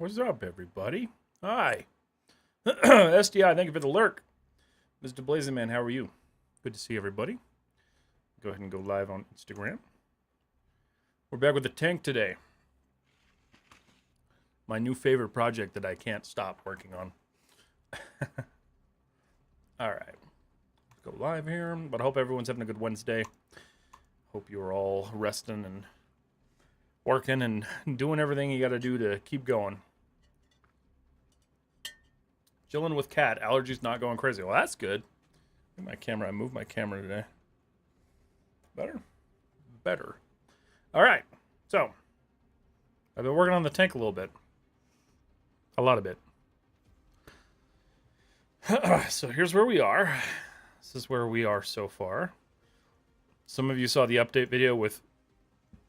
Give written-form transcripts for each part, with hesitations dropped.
What's up, everybody? Hi. SDI, thank you for the lurk. Mr. Blazing Man, how are you? Good to see everybody. Go ahead and go live on Instagram. We're back with the tank today. My new favorite project that I can't stop working on. All right. Let's go live here. But I hope everyone's having a good Wednesday. Hope you're all resting and working and doing everything you got to do to keep going. Chilling with cat. Allergies not going crazy. Well, that's good. My camera. I moved my camera today. Better? Better. All right. So, I've been working on the tank a little bit. A lot of it. So, here's where we are. This is where we are so far. Some of you saw the update video with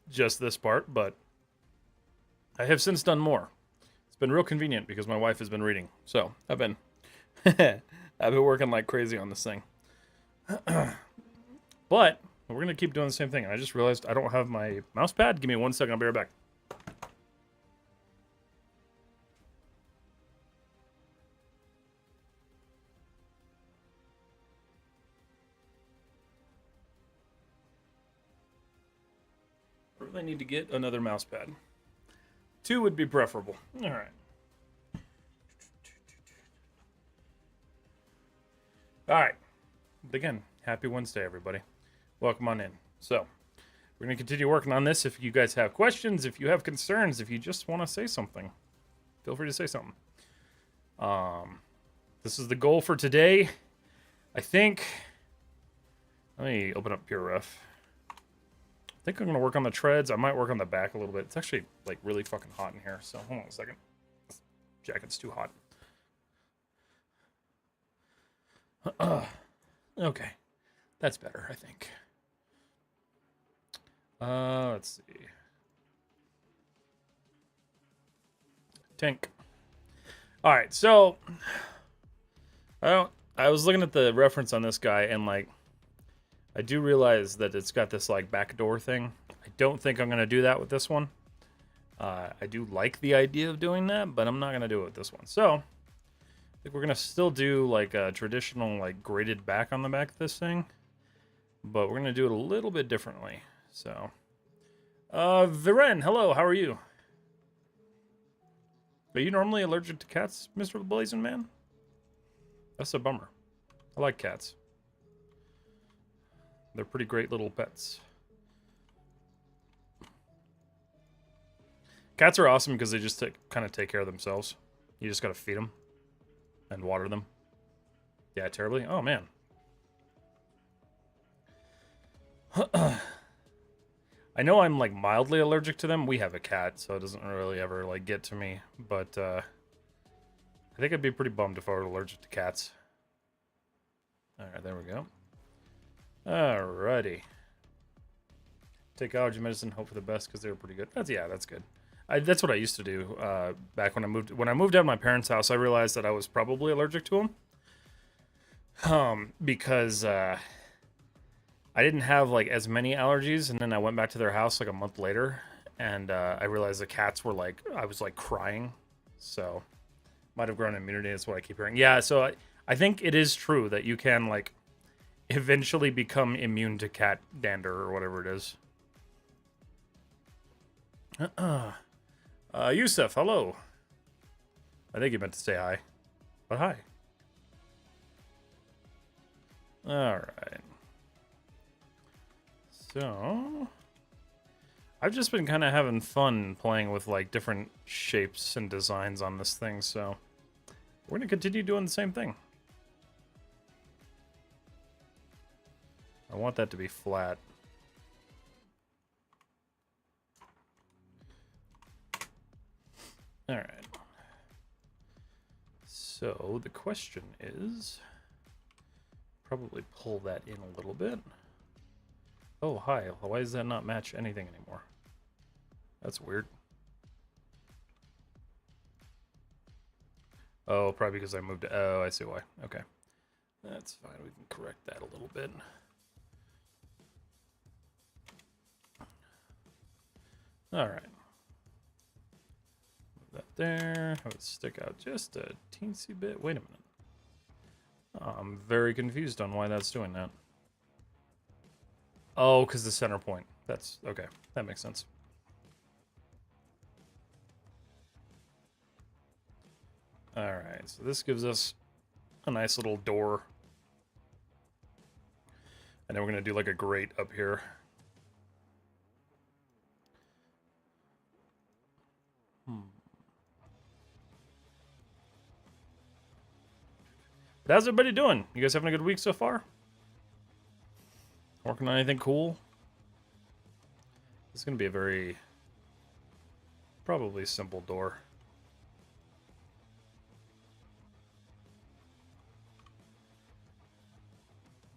just this part, but I have since done more. It's been real convenient because my wife has been reading. So, I've been working like crazy on this thing. But we're going to keep doing the same thing. And I just realized I don't have my mouse pad. Give me 1 second. I'll be right back. I really need to get another mouse pad. 2 would be preferable. All right. All right. Again, happy Wednesday, everybody. Welcome on in. So, we're going to continue working on this. If you guys have questions, if you have concerns, if you just want to say something, feel free to say something. This is the goal for today. I think, let me open up Pure Ref. I think I'm going to work on the treads. I might work on the back a little bit. It's actually like really fucking hot in here. So hold on a second. This jacket's too hot. Okay. That's better, I think. Let's see. Tank. All right, so I was looking at the reference on this guy, and like, I do realize that it's got this like backdoor thing. I don't think I'm gonna do that with this one. I do like the idea of doing that, but I'm not gonna do it with this one. So I think we're gonna still do like a traditional like graded back on the back of this thing, but we're gonna do it a little bit differently. So, Viren, hello, how are you? Are you normally allergic to cats, Mr. Blazing Man? That's a bummer. I like cats. They're pretty great little pets. Cats are awesome because they just kind of take care of themselves. You just gotta feed them and water them. Yeah, terribly. Oh man. I know I'm like mildly allergic to them. We have a cat, so it doesn't really ever like get to me. But I think I'd be pretty bummed if I were allergic to cats. All right, there we go. Alrighty. Take allergy medicine. Hope for the best because they were pretty good. That's good. That's what I used to do back when I moved. When I moved out of my parents' house, I realized that I was probably allergic to them. Because I didn't have like as many allergies, and then I went back to their house like a month later, and I realized the cats were like, I was like crying, so might have grown immunity. That's what I keep hearing. Yeah, so I think it is true that you can like eventually become immune to cat dander or whatever it is. Yusuf, hello. I think you meant to say hi, but hi. All right. So, I've just been kind of having fun playing with like different shapes and designs on this thing, so we're going to continue doing the same thing. I want that to be flat. All right. So, the question is, probably pull that in a little bit. Oh, hi. Why does that not match anything anymore? That's weird. Oh, probably because I moved to... Oh, I see why. Okay. That's fine. We can correct that a little bit. All right. Move that there. Have it stick out just a teensy bit. Wait a minute. I'm very confused on why that's doing that. Oh, because the center point. That's okay. That makes sense. Alright, so this gives us a nice little door. And then we're going to do like a grate up here. But how's everybody doing? You guys having a good week so far? Working on anything cool? This is going to be a very, probably simple door.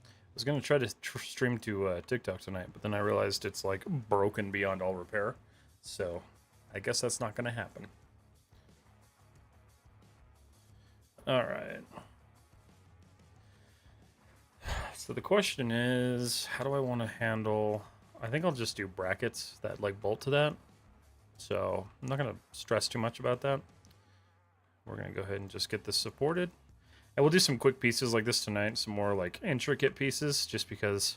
I was going to try to stream to TikTok tonight, but then I realized it's like broken beyond all repair. So I guess that's not going to happen. Alright. So the question is, how do I want to handle... I think I'll just do brackets that like bolt to that. So I'm not going to stress too much about that. We're going to go ahead and just get this supported. And we'll do some quick pieces like this tonight, some more like intricate pieces, just because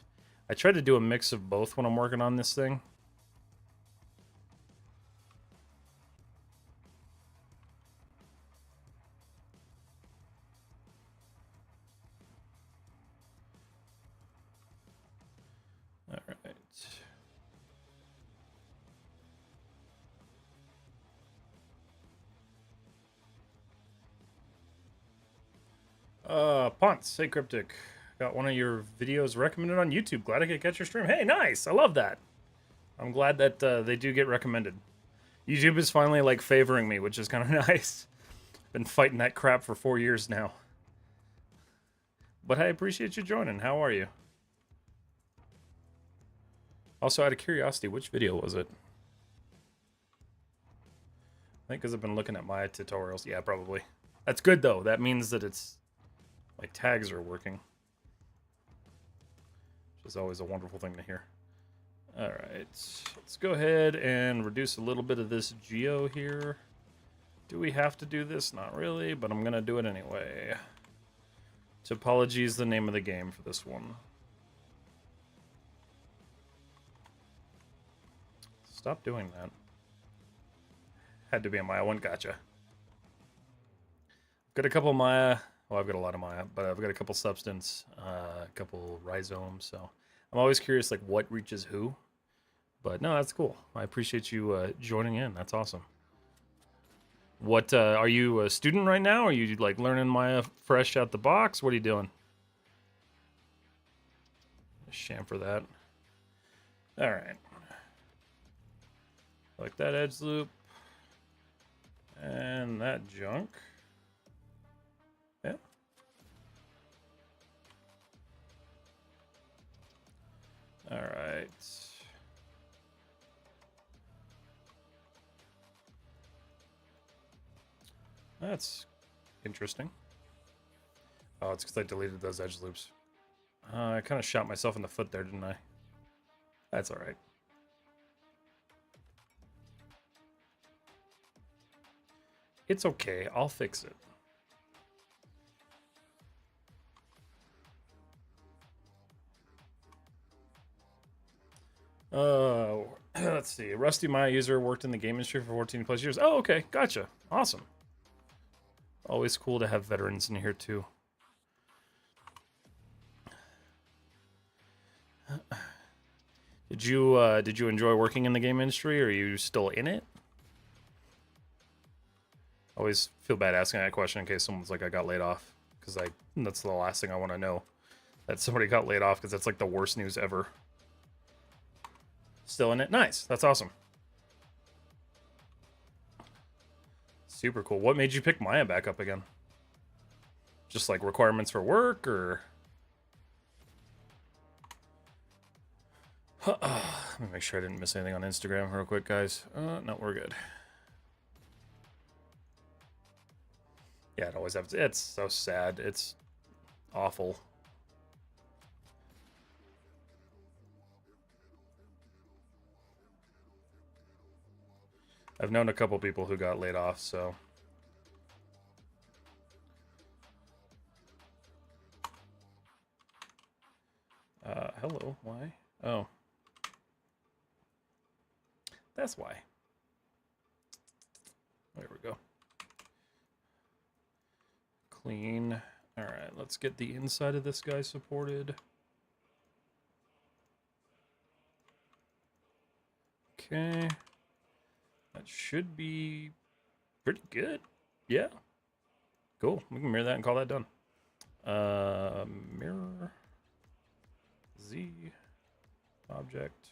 I try to do a mix of both when I'm working on this thing. All right. Ponce, hey Cryptic. Got one of your videos recommended on YouTube. Glad I could catch your stream. Hey, nice. I love that. I'm glad that they do get recommended. YouTube is finally like favoring me, which is kind of nice. Been fighting that crap for 4 years now. But I appreciate you joining. How are you? Also, out of curiosity, which video was it? I think because I've been looking at my tutorials. Yeah, probably. That's good, though. That means that it's... like, tags are working. Which is always a wonderful thing to hear. Alright. Let's go ahead and reduce a little bit of this geo here. Do we have to do this? Not really, but I'm going to do it anyway. Topology is the name of the game for this one. Stop doing that. Had to be a Maya one. Gotcha. Got a couple Maya. Well, I've got a lot of Maya, but I've got a couple Substance, a couple Rhizomes. So I'm always curious, like, what reaches who. But no, that's cool. I appreciate you joining in. That's awesome. What are you a student right now? Are you like learning Maya fresh out the box? What are you doing? Sham for that. All right. Like that edge loop and that junk. Yeah. All right. That's interesting. Oh, it's because I deleted those edge loops. I kind of shot myself in the foot there, didn't I? That's all right. It's okay. I'll fix it. Let's see. Rusty Maya user worked in the game industry for 14 plus years. Oh, okay. Gotcha. Awesome. Always cool to have veterans in here too. Did you enjoy working in the game industry, or are you still in it? Always feel bad asking that question in case someone's like, I got laid off, because that's the last thing I want to know, that somebody got laid off, because that's like the worst news ever. Still in it? Nice. That's awesome. Super cool. What made you pick Maya back up again? Just like requirements for work, or... Let me make sure I didn't miss anything on Instagram real quick, guys. No, we're good. Yeah, it always happens. It's so sad. It's awful. I've known a couple people who got laid off, so. Hello, why? Oh. That's why. There we go. Clean. Alright, let's get the inside of this guy supported. Okay. That should be pretty good. Yeah. Cool. We can mirror that and call that done. Mirror. Z. Object.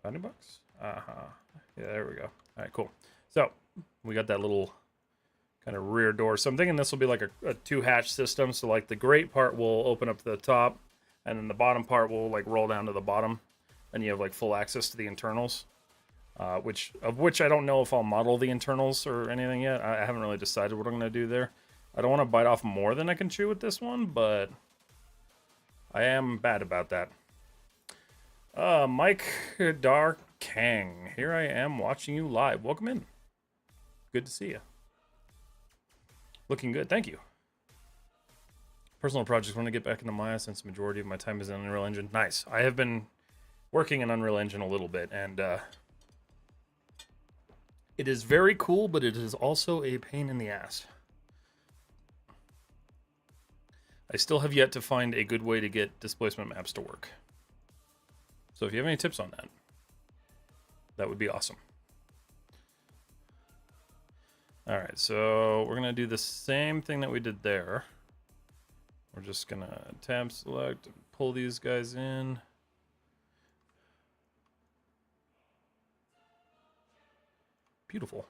Bounding box? Uh-huh. Yeah, there we go. Alright, cool. So, we got that little kind of rear door. So I'm thinking this will be like a two-hatch system. So like the grate part will open up to the top, and then the bottom part will like roll down to the bottom, and you have like full access to the internals. Which I don't know if I'll model the internals or anything yet. I haven't really decided what I'm going to do there. I don't want to bite off more than I can chew with this one, but I am bad about that. Mike Dar Kang, here I am watching you live. Welcome in. Good to see you. Looking good, thank you. Personal projects, want to get back into Maya since the majority of my time is in Unreal Engine. Nice. I have been working in Unreal Engine a little bit, and it is very cool, but it is also a pain in the ass. I still have yet to find a good way to get displacement maps to work. So if you have any tips on that, that would be awesome. Alright, so we're going to do the same thing that we did there. We're just going to tab select and pull these guys in. Beautiful.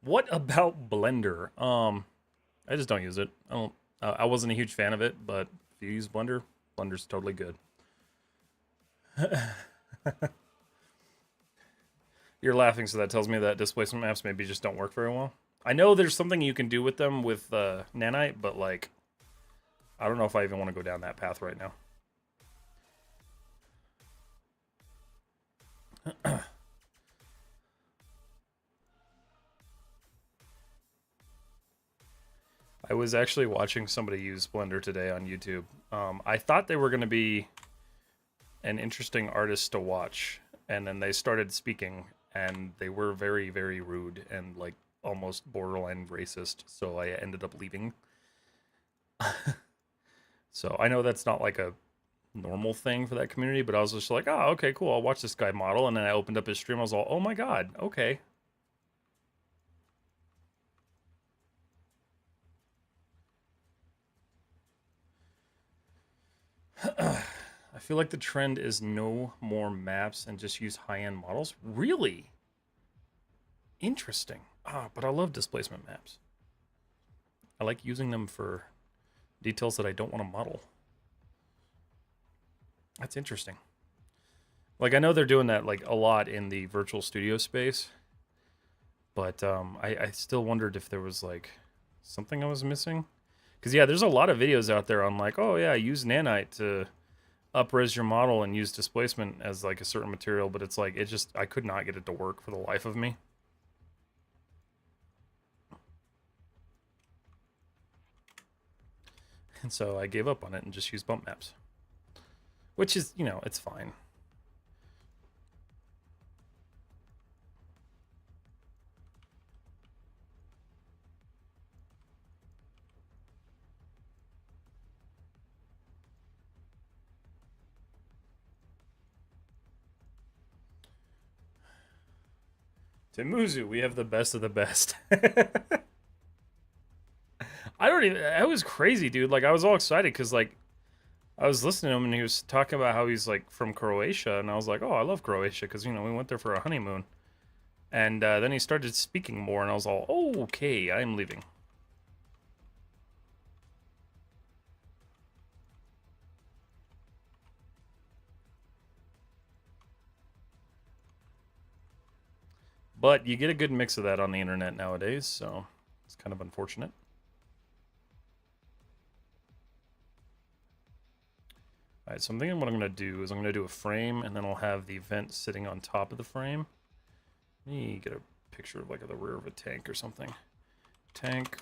What about Blender? I just don't use it. I wasn't a huge fan of it, but if you use Blender, Blender's totally good. You're laughing, so that tells me that displacement maps maybe just don't work very well. I know there's something you can do with them with Nanite, but like, I don't know if I even want to go down that path right now. I was actually watching somebody use Blender today on YouTube. I thought they were going to be an interesting artist to watch, and then they started speaking, and they were very, very rude and like almost borderline racist, so I ended up leaving. So I know that's not like a normal thing for that community, but I was just like, oh, okay, cool, I'll watch this guy model, and then I opened up his stream, I was all, oh my god, okay. I feel like the trend is no more maps and just use high-end models. Really? Interesting. But I love displacement maps. I like using them for details that I don't want to model. That's interesting. Like, I know they're doing that like a lot in the virtual studio space, but I still wondered if there was like something I was missing. Because yeah, there's a lot of videos out there on like, oh yeah, use nanite to up-res your model and use displacement as like a certain material, but it's like, I could not get it to work for the life of me. And so I gave up on it and just used bump maps. Which is, you know, it's fine. Timuzu, we have the best of the best. I don't even, that was crazy, dude. Like, I was all excited because, like, I was listening to him and he was talking about how he's, like, from Croatia. And I was like, oh, I love Croatia because, you know, we went there for a honeymoon. And then he started speaking more and I was all, oh, okay, I'm leaving. But you get a good mix of that on the internet nowadays, so it's kind of unfortunate. Alright, so I'm thinking what I'm going to do is I'm going to do a frame, and then I'll have the vent sitting on top of the frame. Let me get a picture of like the rear of a tank or something. Tank,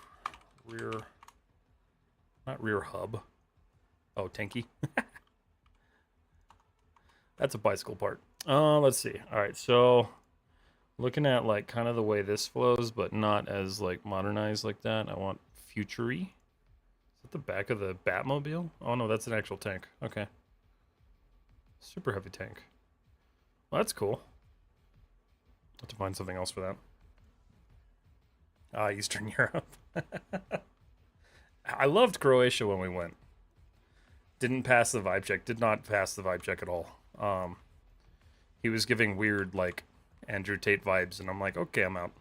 rear, not rear hub. Oh, tanky. That's a bicycle part. Let's see. All right, so looking at like kind of the way this flows, but not as like modernized like that. I want futury. Is that the back of the Batmobile? Oh no, that's an actual tank. Okay. Super heavy tank. Well, that's cool. I'll have to find something else for that. Ah, Eastern Europe. I loved Croatia when we went. Didn't pass the vibe check. Did not pass the vibe check at all. He was giving weird, like, Andrew Tate vibes, and I'm like, okay, I'm out.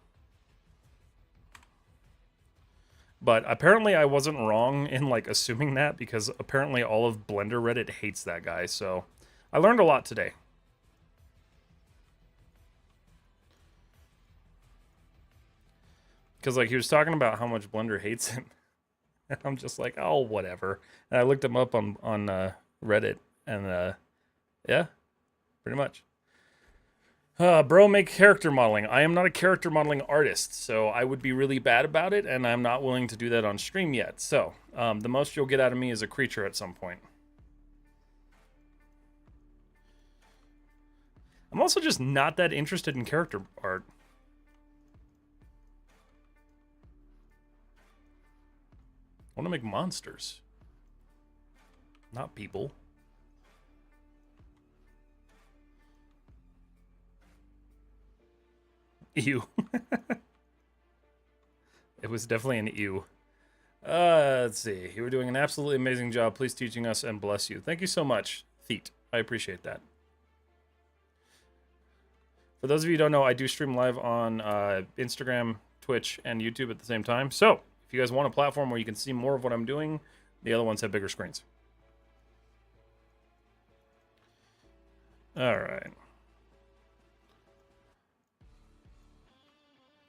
But apparently I wasn't wrong in, like, assuming that, because apparently all of Blender Reddit hates that guy, so I learned a lot today. Because, like, he was talking about how much Blender hates him. And I'm just like, oh, whatever. And I looked him up on Reddit, and, yeah, pretty much. Bro, make character modeling. I am not a character modeling artist, so I would be really bad about it, and I'm not willing to do that on stream yet. So, the most you'll get out of me is a creature at some point. I'm also just not that interested in character art. I want to make monsters, not people. Ew. It was definitely an ew. Let's see. You were doing an absolutely amazing job. Please teaching us and bless you. Thank you so much, Theet. I appreciate that. For those of you who don't know, I do stream live on Instagram, Twitch, and YouTube at the same time. So, if you guys want a platform where you can see more of what I'm doing, the other ones have bigger screens. All right.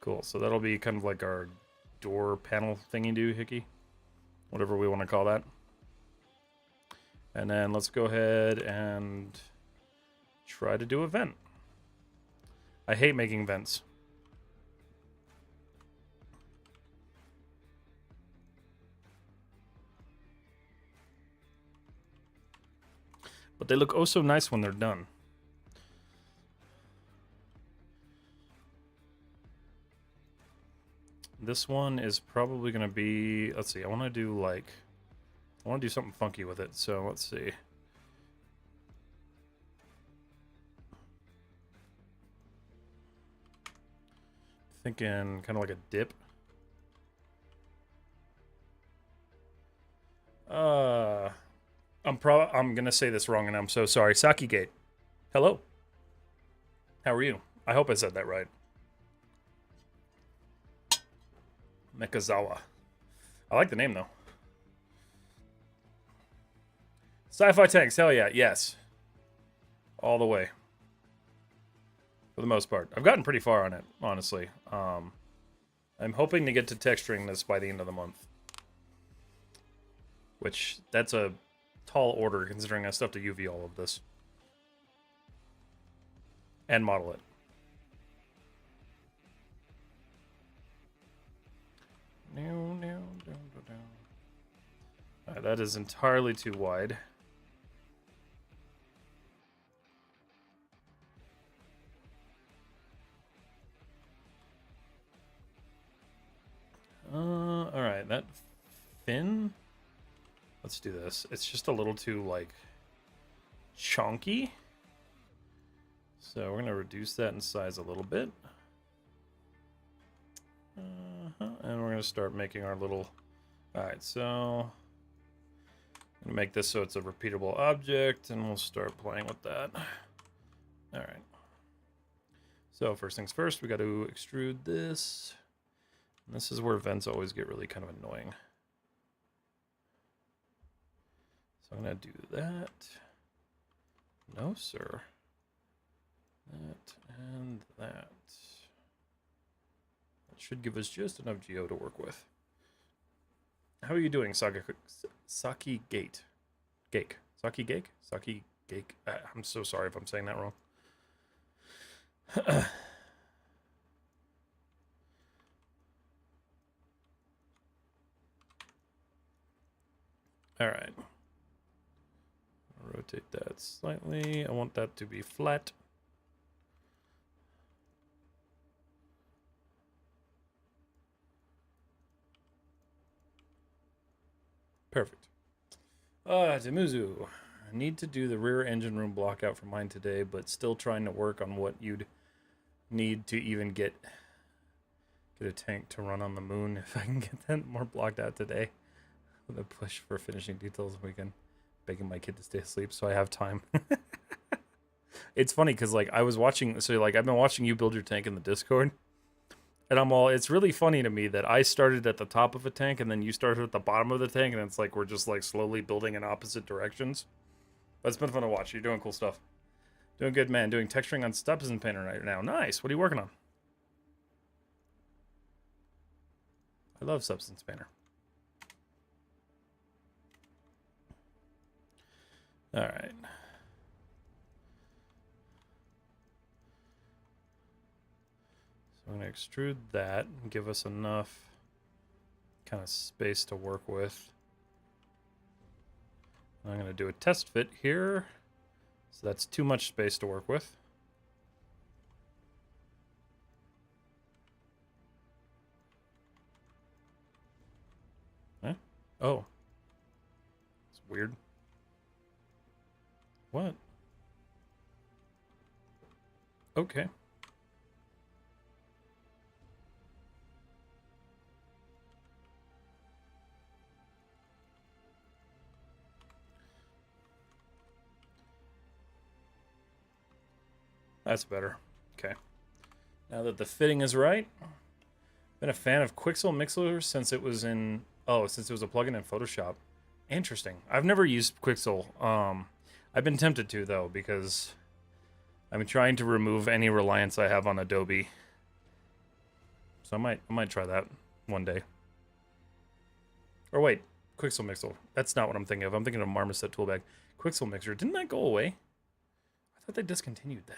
Cool. So that'll be kind of like our door panel thingy-doo-hickey. Whatever we want to call that. And then let's go ahead and try to do a vent. I hate making vents. But they look oh so nice when they're done. This one is probably going to be, let's see, I want to do something funky with it. So let's see. Thinking kind of like a dip. I'm gonna say this wrong, and I'm so sorry. Sakigate. Hello. How are you? I hope I said that right. Mekazawa. I like the name though. Sci-fi tanks, hell yeah, yes. All the way. For the most part. I've gotten pretty far on it, honestly. I'm hoping to get to texturing this by the end of the month. Which, that's a tall order considering I still have to UV all of this. And model it. Alright, that is entirely too wide. Alright, that fin. Let's do this. It's just a little too, like, chunky. So we're going to reduce that in size a little bit. And we're going to start making our little... Alright, so... I'm going to make this so it's a repeatable object, and we'll start playing with that. Alright. So first things first, we got to extrude this. And this is where vents always get really kind of annoying. So I'm going to do that. No, sir. That and that. That should give us just enough geo to work with. How are you doing, Saki Gate? Gake. Saki Gake? Saki Gake. I'm so sorry if I'm saying that wrong. All right. Rotate that slightly. I want that to be flat. Perfect. Timuzu. I need to do the rear engine room block out for mine today, but still trying to work on what you'd need to even get a tank to run on the moon. If I can get that more blocked out today, with a push for finishing details weekend, begging my kid to stay asleep so I have time. It's funny because like I was watching, so like I've been watching you build your tank in the Discord, and I'm all. It's really funny to me that I started at the top of a tank and then you started at the bottom of the tank, and it's like we're just like slowly building in opposite directions. But it's been fun to watch. You're doing cool stuff. Doing good, man. Doing texturing on Stepson Painter right now. Nice. What are you working on? I love Substance Painter. All right. So I'm going to extrude that and give us enough kind of space to work with. I'm going to do a test fit here. So that's too much space to work with. Huh? Oh. It's weird. What? Okay. That's better. Okay. Now that the fitting is right, been a fan of Quixel Mixler since it was in since it was a plugin in Photoshop. Interesting. I've never used Quixel. I've been tempted to though because I'm trying to remove any reliance I have on Adobe. So I might try that one day. Or wait, Quixel Mixer. That's not what I'm thinking of. I'm thinking of Marmoset Toolbag. Quixel Mixer. Didn't that go away? I thought they discontinued that.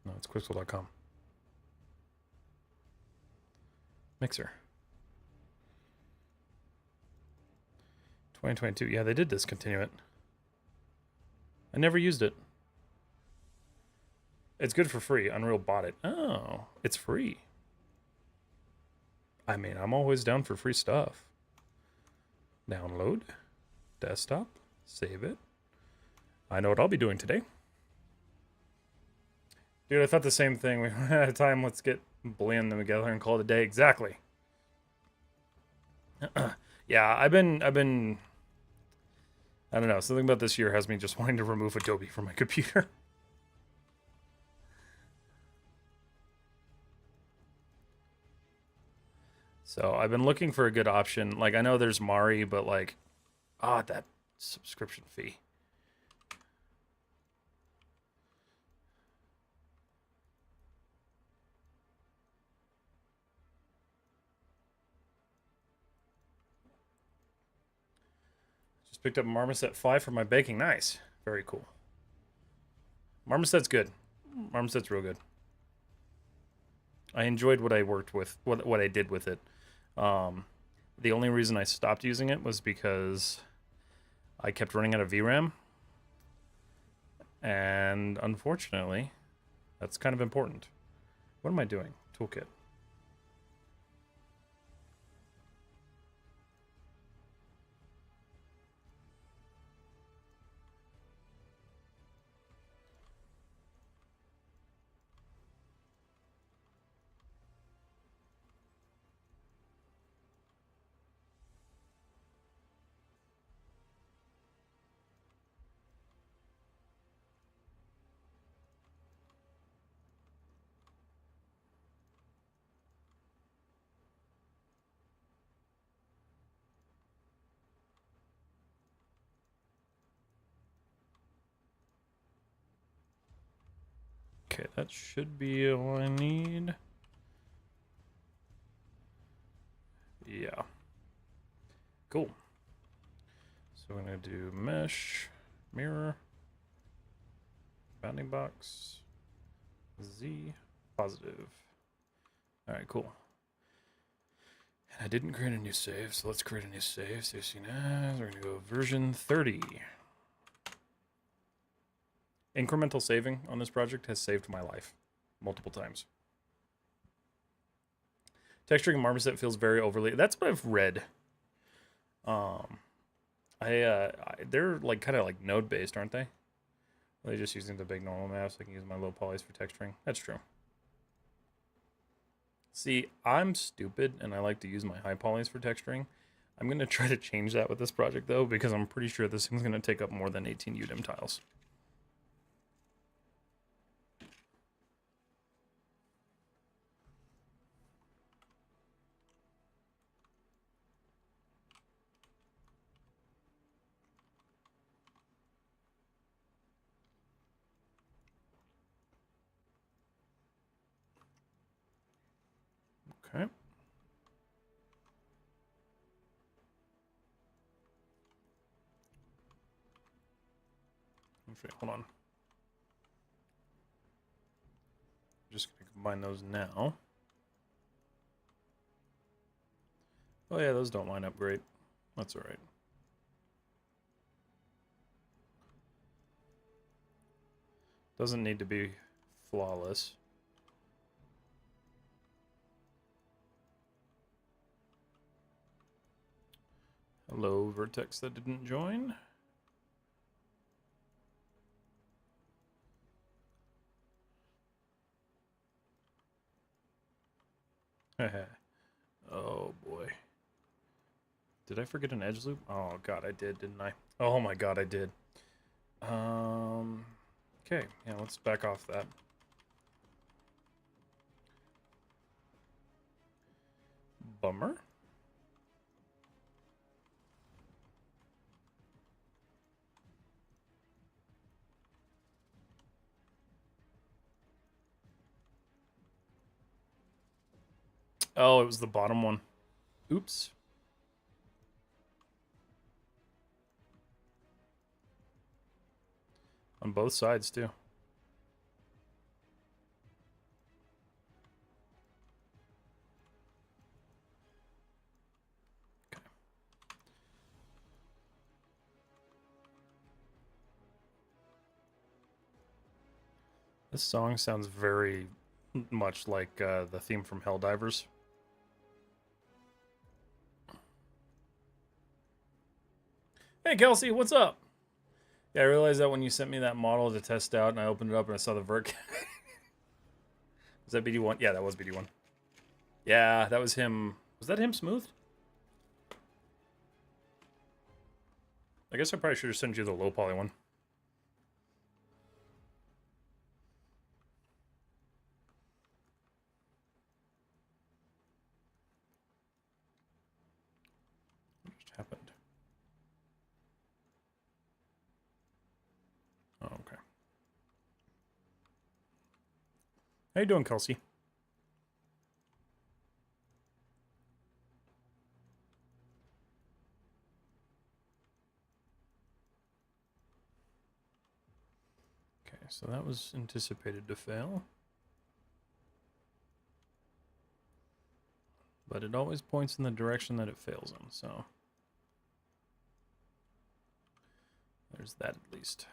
No, it's Quixel.com. Mixer. 2022. Yeah, they did discontinue it. I never used it. It's good for free. Unreal bought it. Oh, it's free. I mean, I'm always down for free stuff. Download. Desktop. Save it. I know what I'll be doing today. Dude, I thought the same thing. We ran out of time. Let's get blend them together and call it a day. Exactly. Yeah, I've been I don't know, something about this year has me just wanting to remove Adobe from my computer. So I've been looking for a good option. Like I know there's Mari, but like that subscription fee. Just picked up Marmoset 5 for my baking. Nice. Very cool. Marmoset's good. Marmoset's real good. I enjoyed what I worked with, what I did with it. The only reason I stopped using it was because I kept running out of VRAM. And unfortunately, that's kind of important. What am I doing? Toolkit. Okay, that should be all I need. Yeah. Cool. So we're going to do mesh, mirror, bounding box. Z positive. All right, cool. And I didn't create a new save, so let's create a new save. So we're gonna go version 30. Incremental saving on this project has saved my life multiple times. Texturing Marmoset feels very overly. That's what I've read. They're like kind of like node based, aren't they? They're just using the big normal maps. I can use my low polys for texturing. That's true. See, I'm stupid and I like to use my high polys for texturing. I'm going to try to change that with this project though, because I'm pretty sure this thing's going to take up more than 18 UDIM tiles. Okay. Okay, hold on. Just going to combine those now. Oh yeah, those don't line up great. That's all right. Doesn't need to be flawless. Hello, vertex that didn't join. Oh boy. Did I forget an edge loop? Oh god, I did, didn't I? Oh my god, I did. Okay, yeah, let's back off that. Bummer. Oh, it was the bottom one. Oops. On both sides, too. Okay. This song sounds very much like the theme from Helldivers. Hey, Kelsey, what's up? Yeah, I realized that when you sent me that model to test out and I opened it up and I saw the vert. Was that BD1? Yeah, that was BD1. Yeah, that was him. Was that him smooth? I guess I probably should have sent you the low poly one. What just happened? Oh, okay. How you doing, Kelsey? Okay, so that was anticipated to fail. But it always points in the direction that it fails in, so... There's that at least.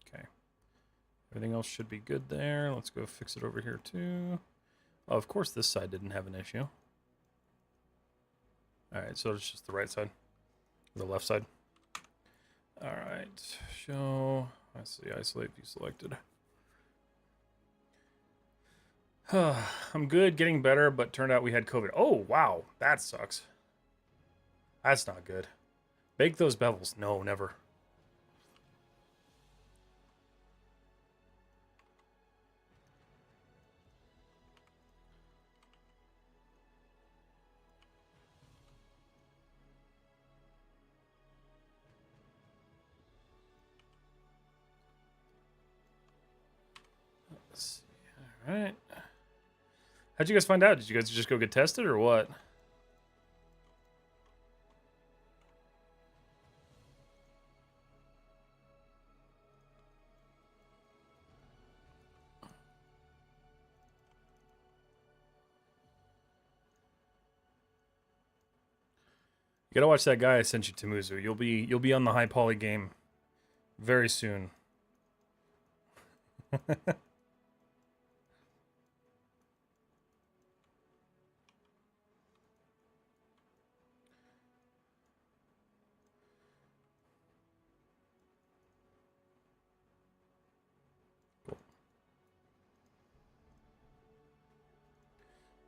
Okay. Everything else should be good there. Let's go fix it over here too. Oh, of course this side didn't have an issue. Alright, so it's just the right side. The left side. Alright. Show. I see. Isolate view selected. I'm good, getting better, but turned out we had COVID. Oh, wow. That sucks. That's not good. Bake those bevels. No, never. Let's see. All right. How'd you guys find out? Did you guys just go get tested or what? gotta watch that guy I sent you, Timuzu. You'll be on the high poly game very soon.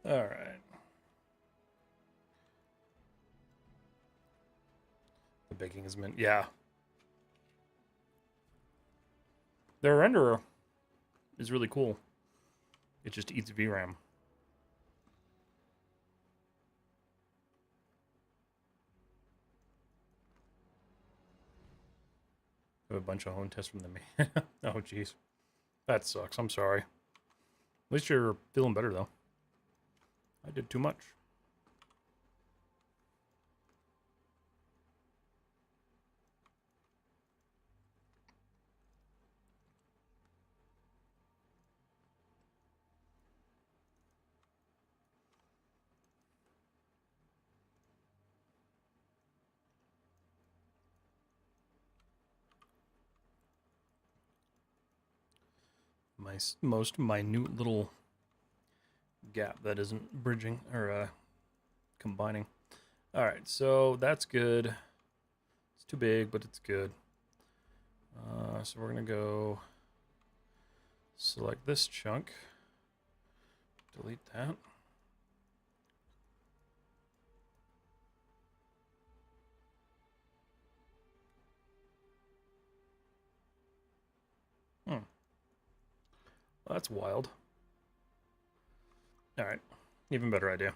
All right. The baking is meant. Yeah. Their renderer is really cool. It just eats VRAM. I have a bunch of home tests from the main. Oh, jeez. That sucks. I'm sorry. At least you're feeling better, though. I did too much. My most minute little gap that isn't bridging or combining. All right, so that's good. It's too big, but it's good. So we're gonna go select this chunk, delete that. Well, that's wild. All right, even better idea.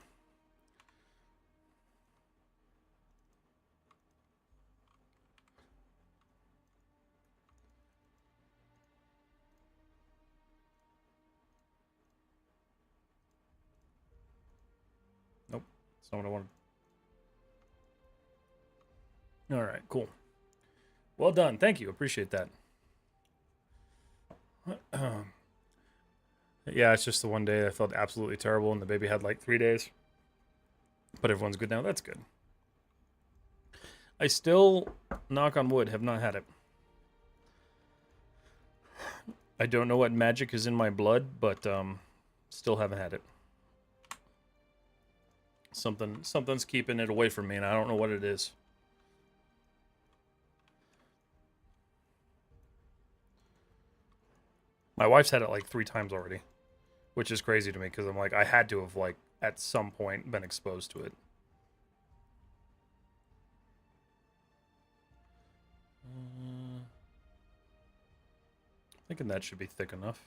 Nope, that's not what I wanted. All right, cool. Well done. Thank you. Appreciate that. Yeah, it's just the one day I felt absolutely terrible, and the baby had like 3 days. But everyone's good now. That's good. I still, knock on wood, have not had it. I don't know what magic is in my blood, but still haven't had it. Something's keeping it away from me, and I don't know what it is. My wife's had it like 3 times already, which is crazy to me because I'm like, I had to have like at some point been exposed to it. Thinking that should be thick enough.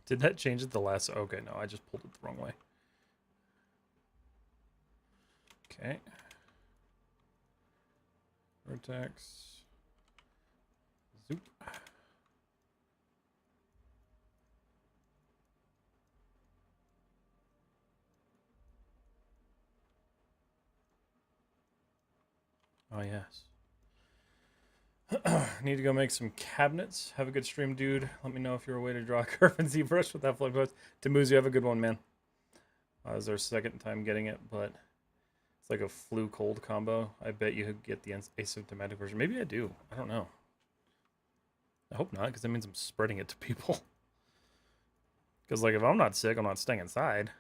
Did that change it the last? Okay, no, I just pulled it the wrong way. Okay. Vertex. Zoop. Oh, yes. Need to go make some cabinets. Have a good stream, dude. Let me know if you're a way to draw a curve and ZBrush with that flood post. Tamuzi, have a good one, man. This is our second time getting it, but it's like a flu cold combo. I bet you get the asymptomatic version. Maybe I do. I don't know. I hope not, because that means I'm spreading it to people. Because, like, if I'm not sick, I'm not staying inside.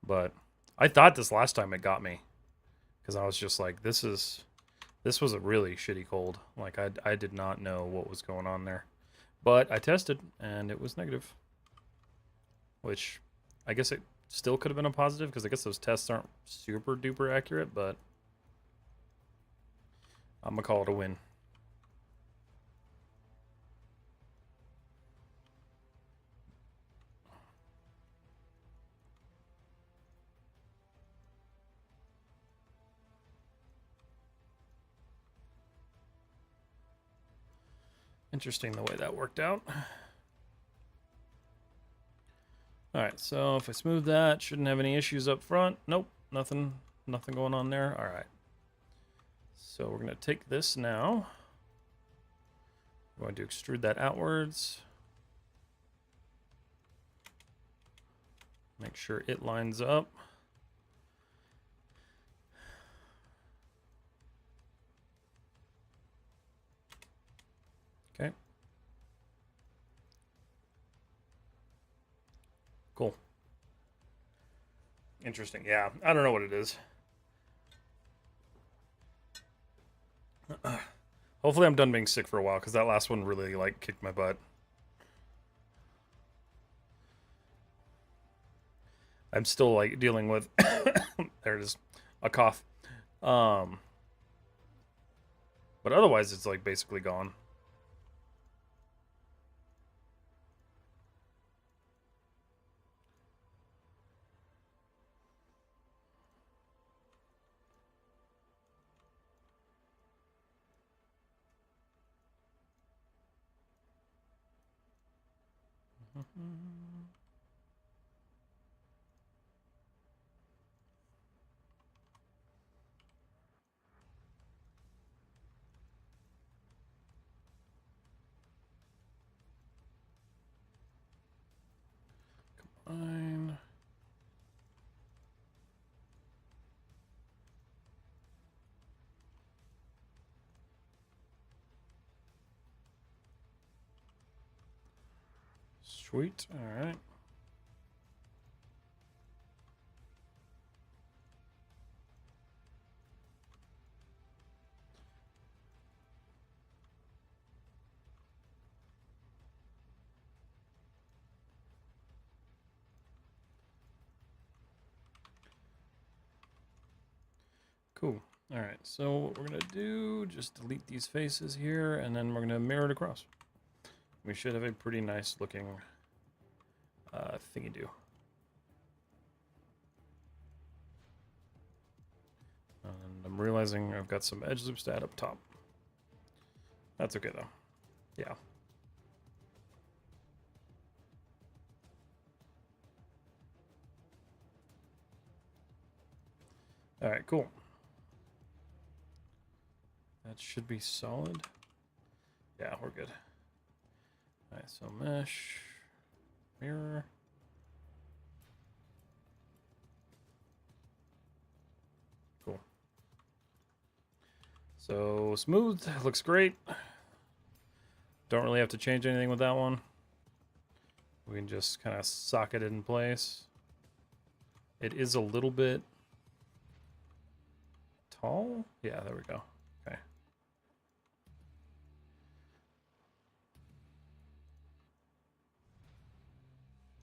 But I thought this last time it got me. Because I was just like, this was a really shitty cold. Like, I did not know what was going on there. But I tested, and it was negative. Which, I guess it still could have been a positive, because I guess those tests aren't super duper accurate, but I'm going to call it a win. Interesting the way that worked out. Alright, so if I smooth that, shouldn't have any issues up front. Nope, nothing going on there. Alright. So we're going to take this now. We're going to extrude that outwards. Make sure it lines up. Okay. Cool. Interesting. Yeah, I don't know what it is. Hopefully I'm done being sick for a while, because that last one really, like, kicked my butt. I'm still, like, dealing with... there it is. A cough. But otherwise, it's, like, basically gone. Fine. Sweet. All right. Cool. All right, so what we're gonna do, just delete these faces here, and then we're gonna mirror it across. We should have a pretty nice looking thingy-do. And I'm realizing I've got some edge loop stat up top. That's okay though. Yeah. All right, cool. That should be solid. Yeah, we're good. All right, so mesh, mirror. Cool. So smooth, looks great. Don't really have to change anything with that one. We can just kind of socket it in place. It is a little bit tall. Yeah, there we go. Okay.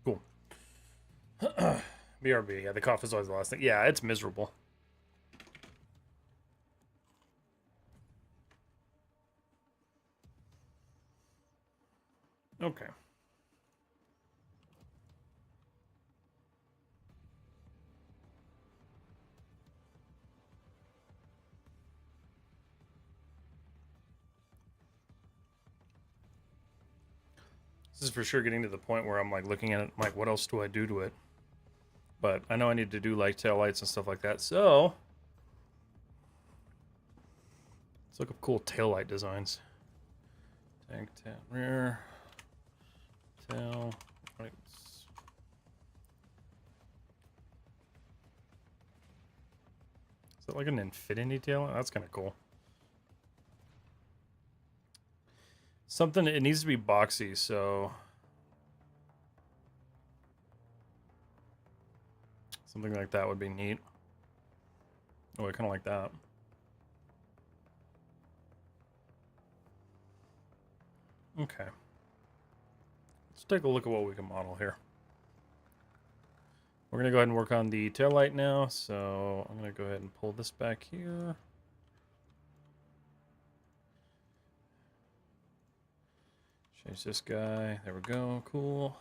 Cool. BRB. Yeah, the cough is always the last thing. Yeah, it's miserable. Okay. This is for sure getting to the point where I'm like looking at it, like, what else do I do to it? But I know I need to do like tail lights and stuff like that. So let's look up cool tail light designs. Tank, tail, rear, tail lights. Is that like an infinity tail? That's kind of cool. Something, it needs to be boxy, so something like that would be neat. Oh, I kind of like that. Okay. Let's take a look at what we can model here. We're going to go ahead and work on the tail light now, so I'm going to go ahead and pull this back here. Change this guy. There we go. Cool.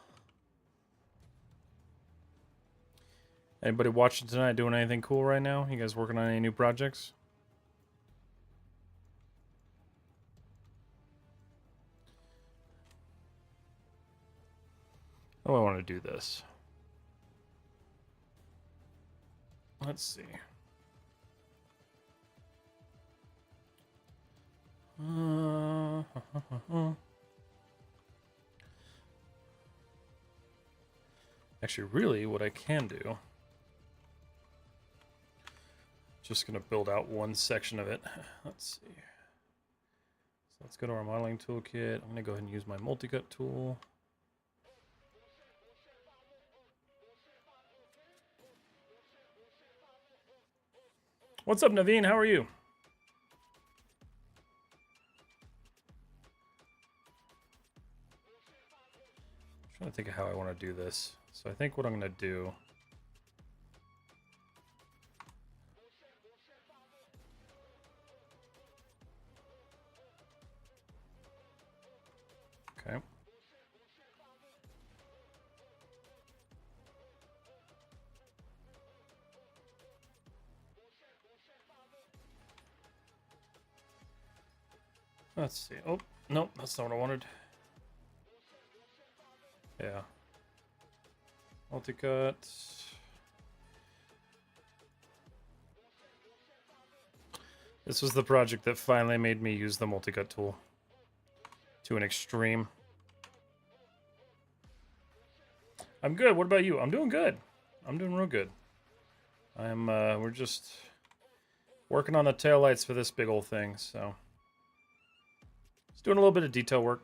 Anybody watching tonight doing anything cool right now? You guys working on any new projects? How do I want to do this? Let's see. Actually, really, what I can do, just going to build out one section of it. Let's see. So let's go to our modeling toolkit. I'm going to go ahead and use my multi-cut tool. What's up, Naveen? How are you? I'm trying to think of how I want to do this. So I think what I'm going to do... Okay. Let's see. Oh, nope, that's not what I wanted. Yeah. Multi-cut. This was the project that finally made me use the multi-cut tool to an extreme. I'm good. What about you? I'm doing good. I'm doing real good. We're just working on the taillights for this big old thing, so. Just doing a little bit of detail work.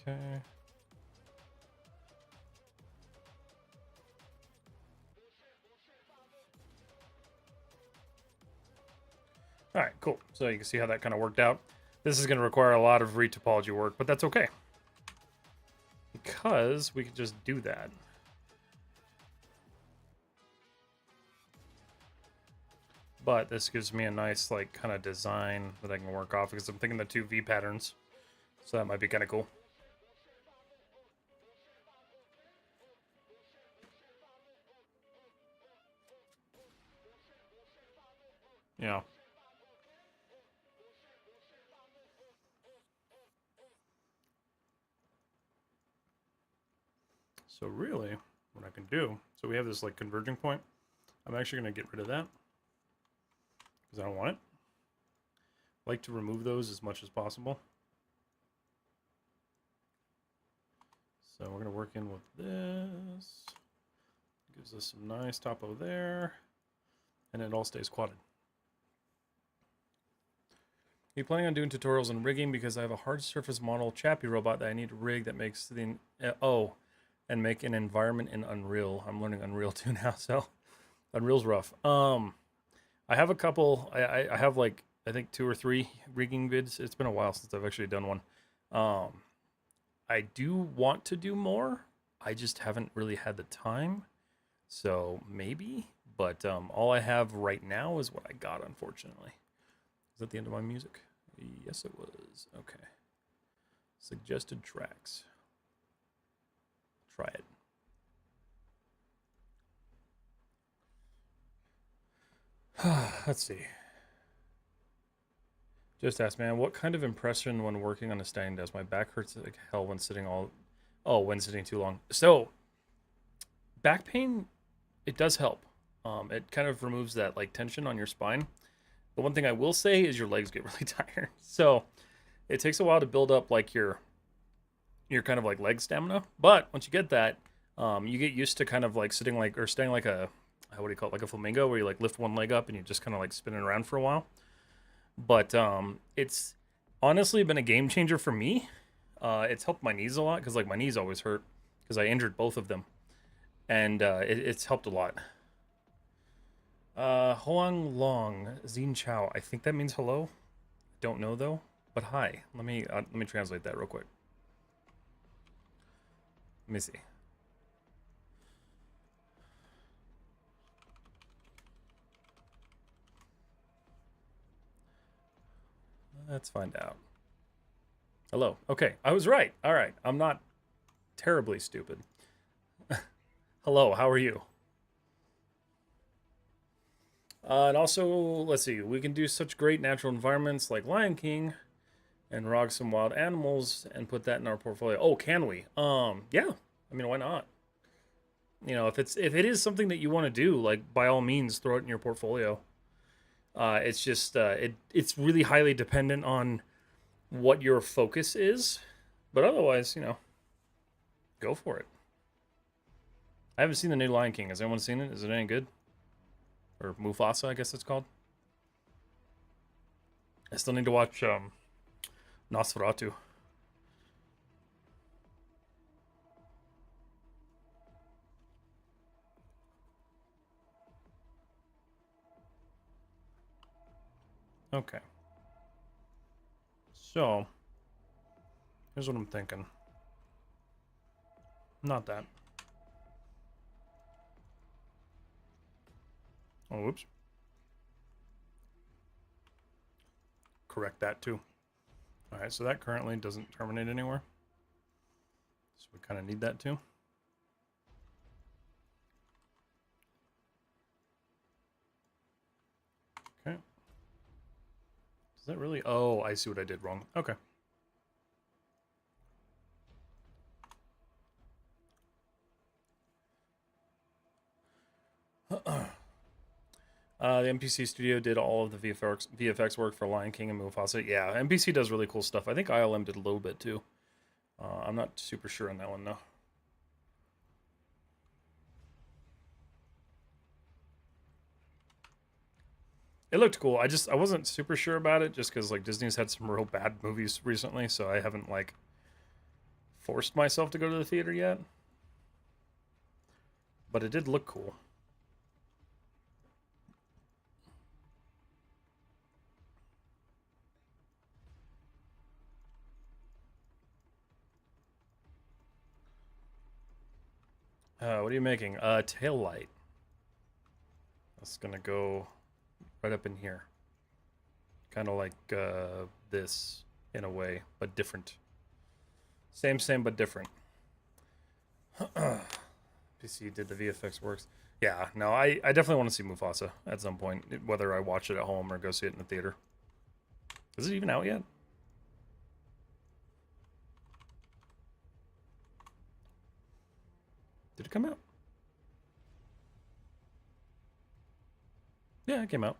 Okay. All right, cool. So you can see how that kind of worked out. This is going to require a lot of retopology work, but that's okay. Because we can just do that. But this gives me a nice, like, kind of design that I can work off because I'm thinking the two V patterns. So that might be kind of cool. Yeah. So really, what I can do, so we have this like converging point. I'm actually going to get rid of that because I don't want it. I like to remove those as much as possible. So we're going to work in with this. Gives us some nice topo there. And it all stays quadded. Are you planning on doing tutorials on rigging? Because I have a hard surface model Chappie robot that I need to rig that makes the... and make an environment in Unreal. I'm learning Unreal 2 now, so Unreal's rough. I have a couple. I have like I think 2 or 3 rigging vids. It's been a while since I've actually done one. I do want to do more. I just haven't really had the time. So maybe, but all I have right now is what I got, unfortunately. Is that the end of my music? Yes, it was. Okay. Suggested tracks. Try it. Let's see. Just ask, man, what kind of impression when working on a standing desk? My back hurts like hell when sitting when sitting too long. So, back pain, it does help. It kind of removes that like tension on your spine. The one thing I will say is your legs get really tired. So, it takes a while to build up like your kind of like leg stamina. But once you get that, you get used to kind of like sitting like or staying like a what do you call it, like a flamingo, where you like lift one leg up and you just kind of like spin it around for a while. But it's honestly been a game changer for me. It's helped my knees a lot because like my knees always hurt because I injured both of them, and it's helped a lot. Hoang Long Xin Chao. I think that means hello. Don't know though, but hi. Let me translate that real quick. Let me see. Let's find out. Hello. Okay, I was right. All right, I'm not terribly stupid. Hello, how are you? And also, let's see, we can do such great natural environments like Lion King and rock some wild animals and put that in our portfolio. Oh, can we? Yeah. I mean, why not? You know, if it is something that you want to do, like by all means, throw it in your portfolio. It's just it's really highly dependent on what your focus is, but otherwise, you know, go for it. I haven't seen the new Lion King. Has anyone seen it? Is it any good? Or Mufasa, I guess it's called. I still need to watch Nosferatu. Okay. So, here's what I'm thinking. Not that. Oh, whoops. Correct that too. All right, so that currently doesn't terminate anywhere. So we kind of need that too. Okay. Does that really? Oh, I see what I did wrong. Okay. The MPC studio did all of the VFX work for Lion King and Mufasa. Yeah, MPC does really cool stuff. I think ILM did a little bit too. I'm not super sure on that one though. It looked cool. I wasn't super sure about it just because like Disney's had some real bad movies recently, so I haven't like forced myself to go to the theater yet. But it did look cool. What are you making? Tail light. That's gonna go right up in here. Kind of like this in a way, but different. Same, but different. PC did the VFX works. Yeah, no, I definitely want to see Mufasa at some point, whether I watch it at home or go see it in the theater. Is it even out yet? Did it come out? Yeah, it came out.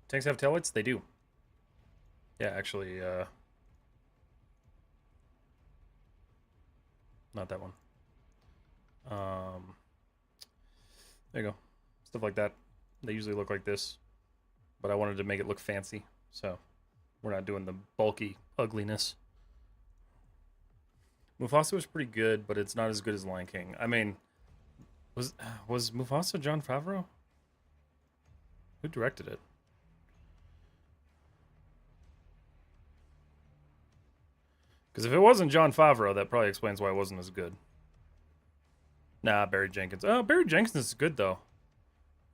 Tanks have taillights? They do. Yeah, actually, not that one. Um, there you go. Stuff like that. They usually look like this, but I wanted to make it look fancy, so we're not doing the bulky ugliness. Mufasa was pretty good, but it's not as good as Lion King. I mean, was Mufasa Jon Favreau? Who directed it? Because if it wasn't Jon Favreau, that probably explains why it wasn't as good. Nah, Barry Jenkins. Oh, Barry Jenkins is good though.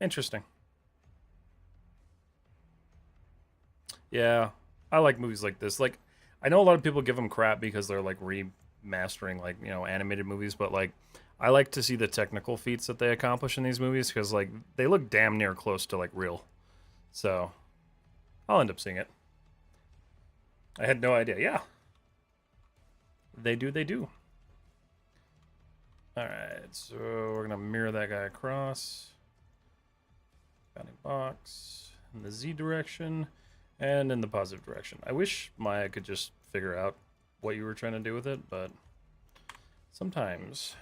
Interesting. Yeah, I like movies like this. Like, I know a lot of people give them crap because they're like remastering like animated movies, but like I like to see the technical feats that they accomplish in these movies because like they look damn near close to like real. So I'll end up seeing it. I had no idea. Yeah, they do. They do. All right, so we're gonna mirror that guy across. Bounding box in the Z direction and in the positive direction. I wish Maya could just figure out what you were trying to do with it, but sometimes.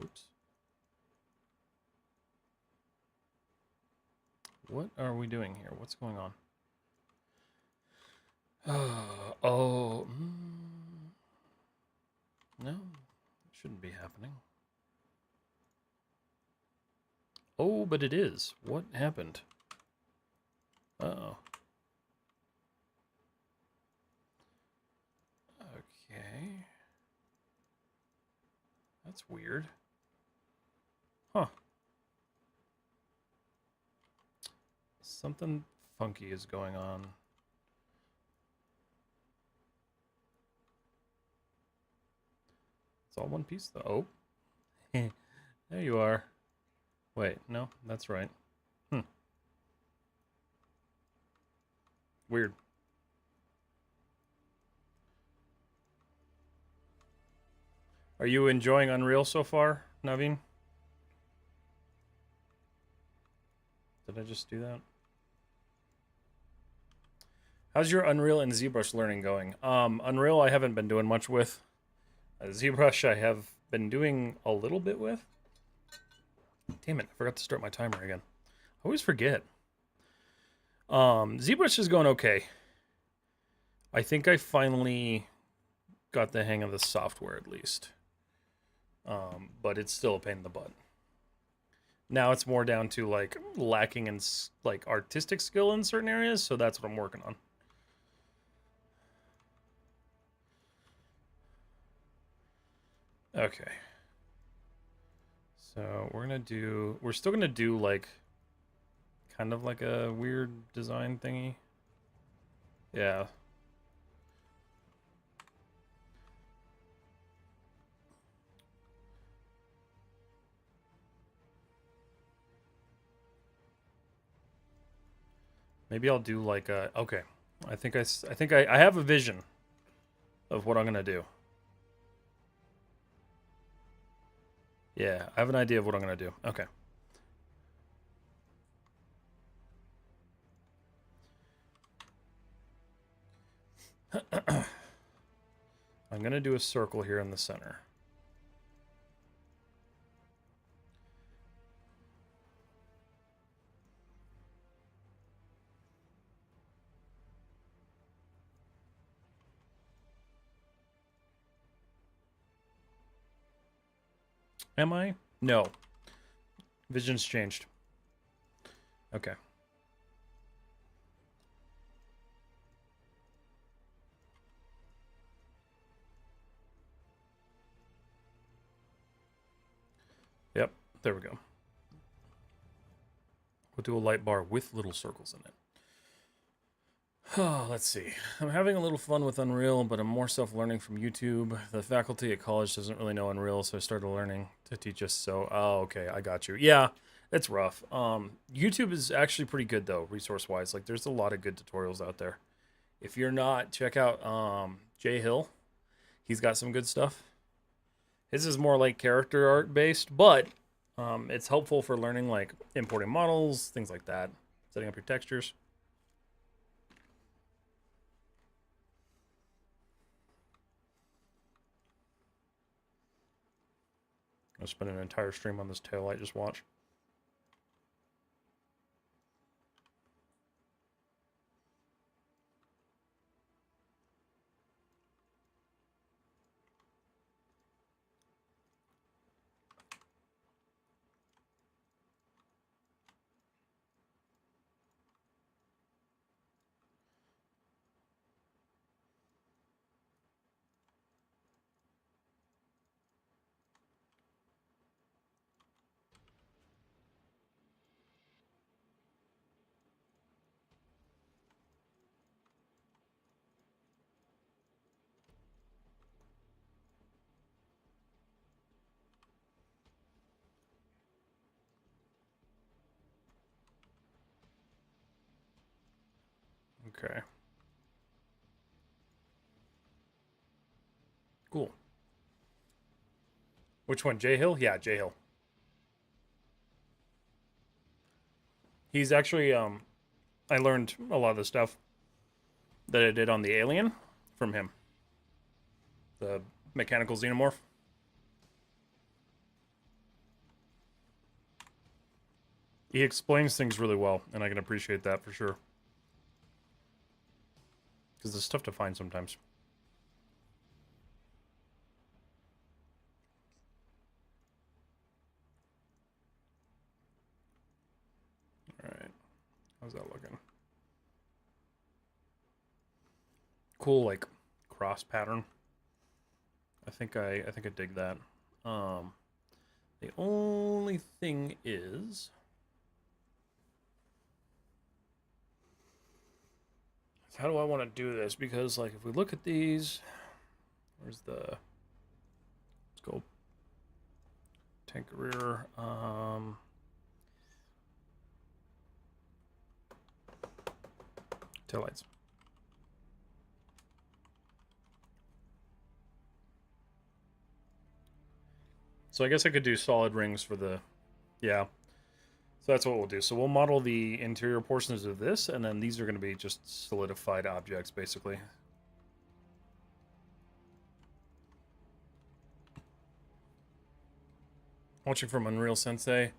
Oops. What are we doing here? What's going on? Oh, no, it shouldn't be happening. Oh, but it is. What happened? Uh-oh. Okay. That's weird. Huh. Something funky is going on. It's all one piece though. Oh. There you are. Wait, no, that's right. Weird. Are you enjoying Unreal so far, Naveen? Did I just do that? How's your Unreal and ZBrush learning going? Unreal I haven't been doing much with. ZBrush I have been doing a little bit with. Damn it, I forgot to start my timer again. I always forget. ZBrush is going okay. I think I finally got the hang of the software at least. But it's still a pain in the butt. Now it's more down to like lacking in like artistic skill in certain areas, so that's what I'm working on. Okay. So we're still gonna do like kind of like a weird design thingy. Yeah. Maybe I'll do like a, okay. I think I have a vision of what I'm gonna do. Yeah, I have an idea of what I'm gonna do. Okay. I'm gonna do a circle here in the center. Am I? No. Vision's changed. Okay. Yep, there we go. We'll do a light bar with little circles in it. Oh, let's see. I'm having a little fun with Unreal, but I'm more self-learning from YouTube. The faculty at college doesn't really know Unreal, so I started learning to teach us. So, oh, okay, I got you. Yeah, it's rough. YouTube is actually pretty good though, resource-wise. Like, there's a lot of good tutorials out there. If you're not, check out Jay Hill. He's got some good stuff. His is more like character art based, but it's helpful for learning like importing models, things like that, setting up your textures. I'll spend an entire stream on this taillight, just watch. Okay. Cool. Which one? Jay Hill? Yeah, Jay Hill. He's actually I learned a lot of the stuff that I did on the Alien from him. The mechanical xenomorph. He explains things really well, and I can appreciate that for sure. Because it's tough to find sometimes. Alright. How's that looking? Cool, like, cross pattern. I think I dig that. The only thing is, how do I want to do this? Because like if we look at these, where's the? Let's go tank rear. Taillights. So I guess I could do solid rings for the, yeah. So that's what we'll do. So we'll model the interior portions of this, and then these are going to be just solidified objects, basically. Watching from Unreal Sensei.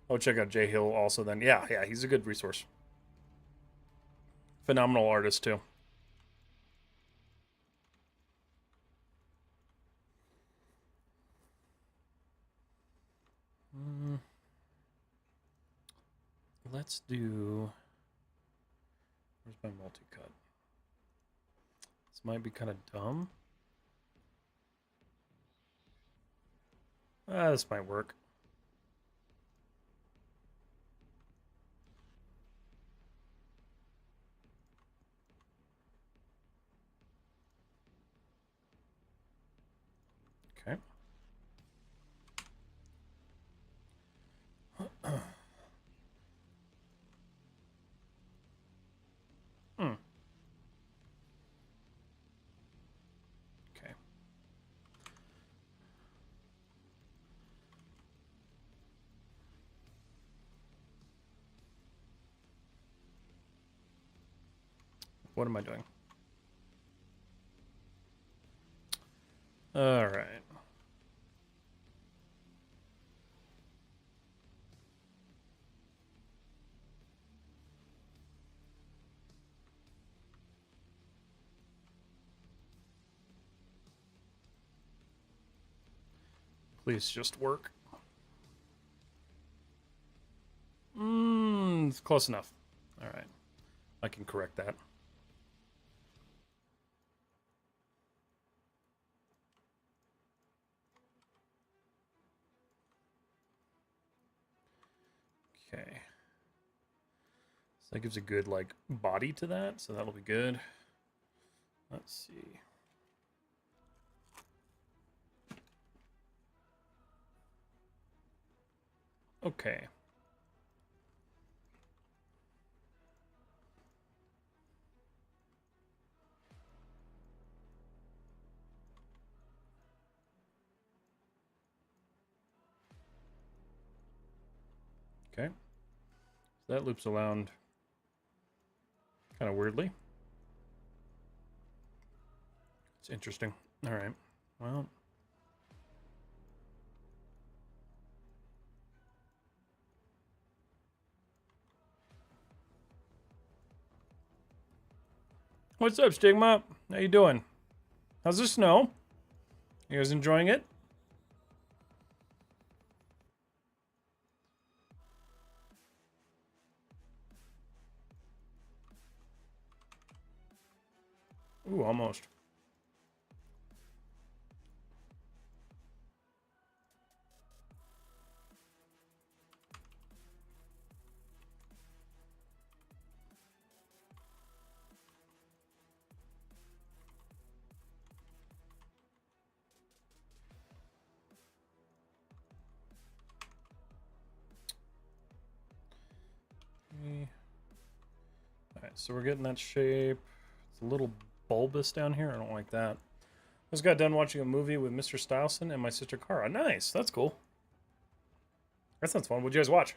Oh, check out Jay Hill also then. Yeah, he's a good resource. Phenomenal artist, too. Let's do... Where's my multi-cut? This might be kind of dumb. This might work. Okay. Okay. What am I doing? All right. Please just work. It's close enough. All right. I can correct that. Okay. So that gives a good, like, body to that, so that'll be good. Let's see. Okay. Okay. So that loops around kind of weirdly. It's interesting. All right. Well. What's up, Stigma? How you doing? How's the snow? You guys enjoying it? Ooh, almost. Alright, so we're getting that shape. It's a little bulbous down here. I don't like that. Just got done watching a movie with Mr. Stileson and my sister Cara. Nice. That's cool. That sounds fun. What'd you guys watch?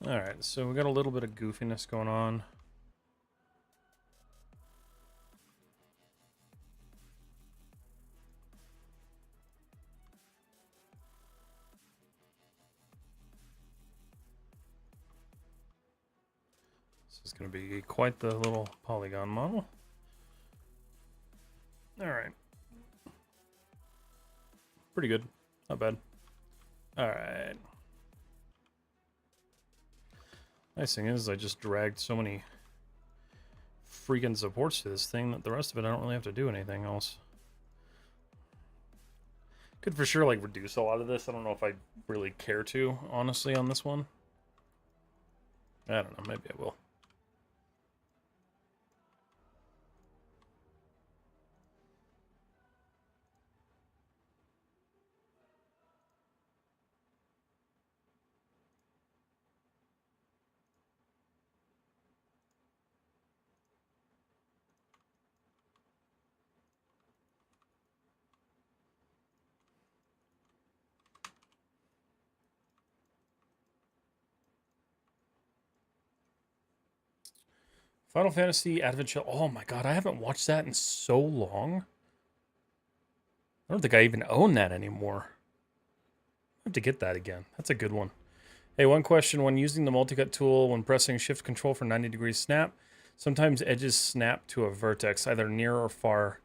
Alright, so we got a little bit of goofiness going on. This is going to be quite the little polygon model. Alright. Pretty good. Not bad. Alright. Nice thing is I just dragged so many freaking supports to this thing that the rest of it I don't really have to do anything else. Could for sure like reduce a lot of this. I don't know if I really care to, honestly, on this one. I don't know, maybe I will. Final Fantasy Adventure. Oh my god, I haven't watched that in so long. I don't think I even own that anymore. I have to get that again. That's a good one. Hey, one question. When using the multi-cut tool, when pressing shift control for 90 degree snap, sometimes edges snap to a vertex, either near or far.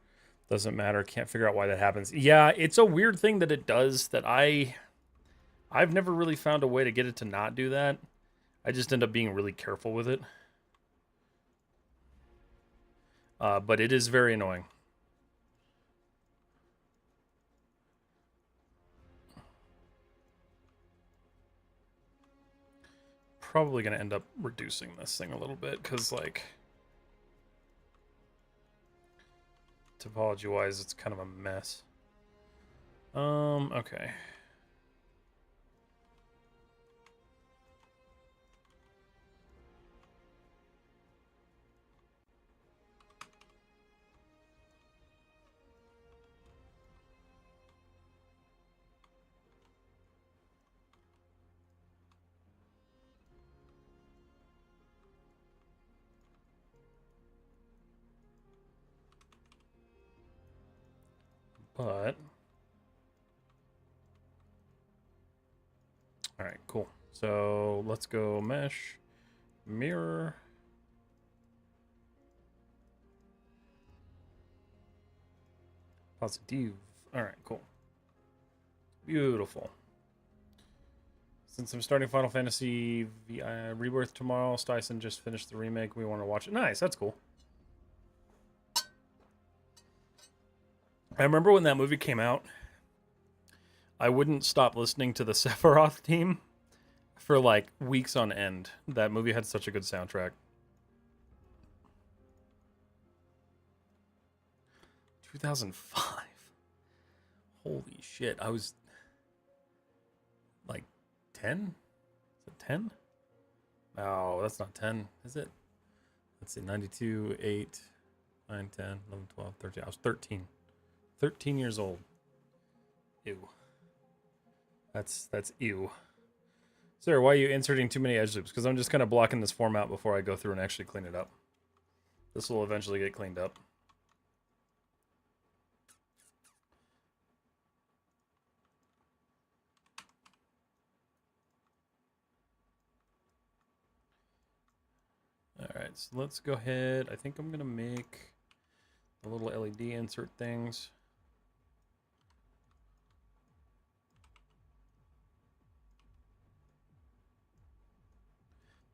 Doesn't matter. Can't figure out why that happens. Yeah, it's a weird thing that it does that I've never really found a way to get it to not do that. I just end up being really careful with it. But it is very annoying. Probably going to end up reducing this thing a little bit because, like, topology-wise, it's kind of a mess. Okay. But all right, cool. So let's go mesh, mirror. Positive. All right, cool. Beautiful. Since I'm starting Final Fantasy Rebirth tomorrow, Styson just finished the remake. We want to watch it. Nice, that's cool. I remember when that movie came out, I wouldn't stop listening to the Sephiroth theme for like weeks on end. That movie had such a good soundtrack. 2005. Holy shit. I was like 10? Is it 10? No, that's not 10, is it? Let's see, 92, 8, 9, 10, 11, 12, 13. I was 13. 13 years old. Ew. That's ew. Sir, why are you inserting too many edge loops? Because I'm just kind of blocking this form out before I go through and actually clean it up. This will eventually get cleaned up. Alright, so let's go ahead. I think I'm going to make the little LED insert things.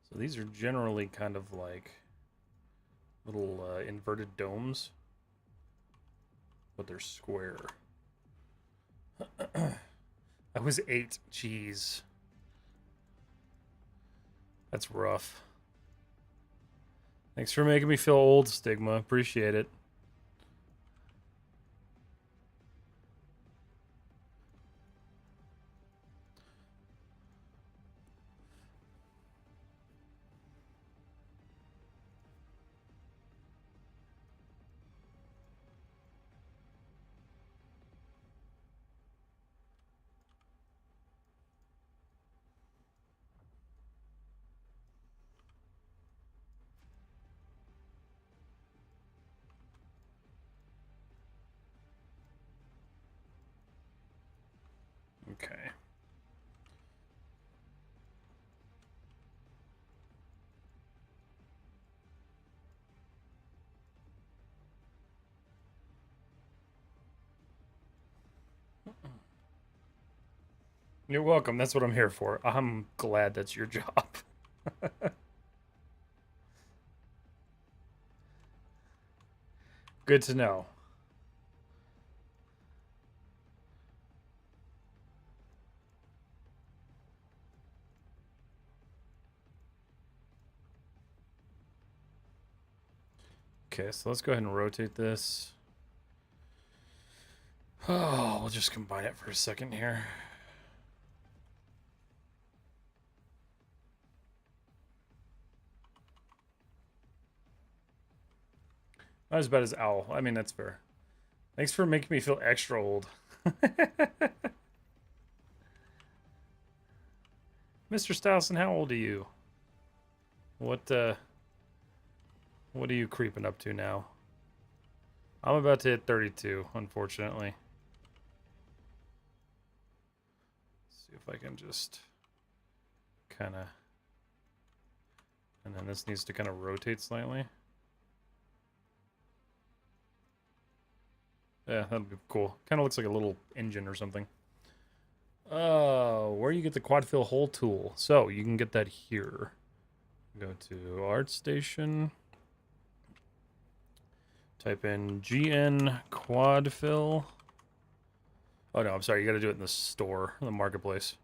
So these are generally kind of like little inverted domes, but they're square. I was 8. Jeez. That's rough. Thanks for making me feel old, Stigma. Appreciate it. Okay. You're welcome. That's what I'm here for. I'm glad that's your job. Good to know. Okay, so let's go ahead and rotate this. Oh, we'll just combine it for a second here. Not as bad as Owl. I mean, that's fair. Thanks for making me feel extra old. Mr. Stousen, how old are you? What are you creeping up to now? I'm about to hit 32, unfortunately. Let's see if I can just kind of... And then this needs to kind of rotate slightly. Yeah, that'd be cool. Kind of looks like a little engine or something. Where you get the quad fill hole tool. So, you can get that here. Go to ArtStation. Type in GN quad fill. Oh no, I'm sorry, you gotta do it in the store, in the marketplace.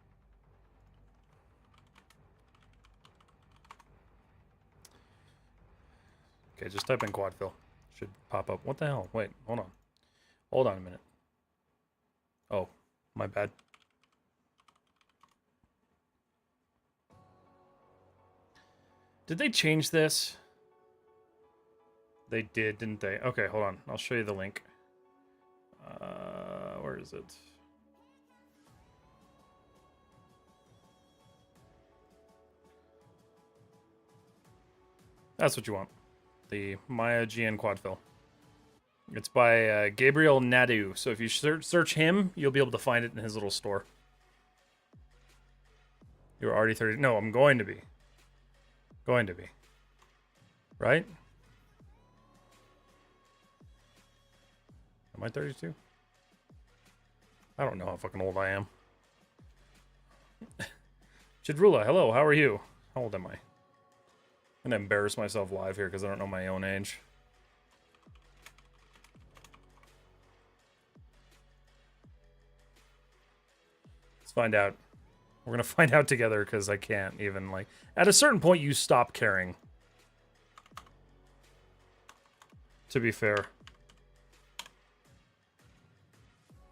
Okay, just type in quad fill. Should pop up. What the hell? Wait, hold on. Hold on a minute. Oh, my bad. Did they change this? They did, didn't they? Okay, hold on. I'll show you the link. Where is it? That's what you want. The Maya GN quad fill. It's by Gabriel Nadeau. So if you search him, you'll be able to find it in his little store. You're already 30. No, I'm going to be. Going to be. Right? Am I 32? I don't know how fucking old I am. Chidrula, hello, how are you? How old am I? I'm gonna embarrass myself live here because I don't know my own age. Let's find out. We're gonna find out together because I can't even, like... At a certain point, you stop caring. To be fair.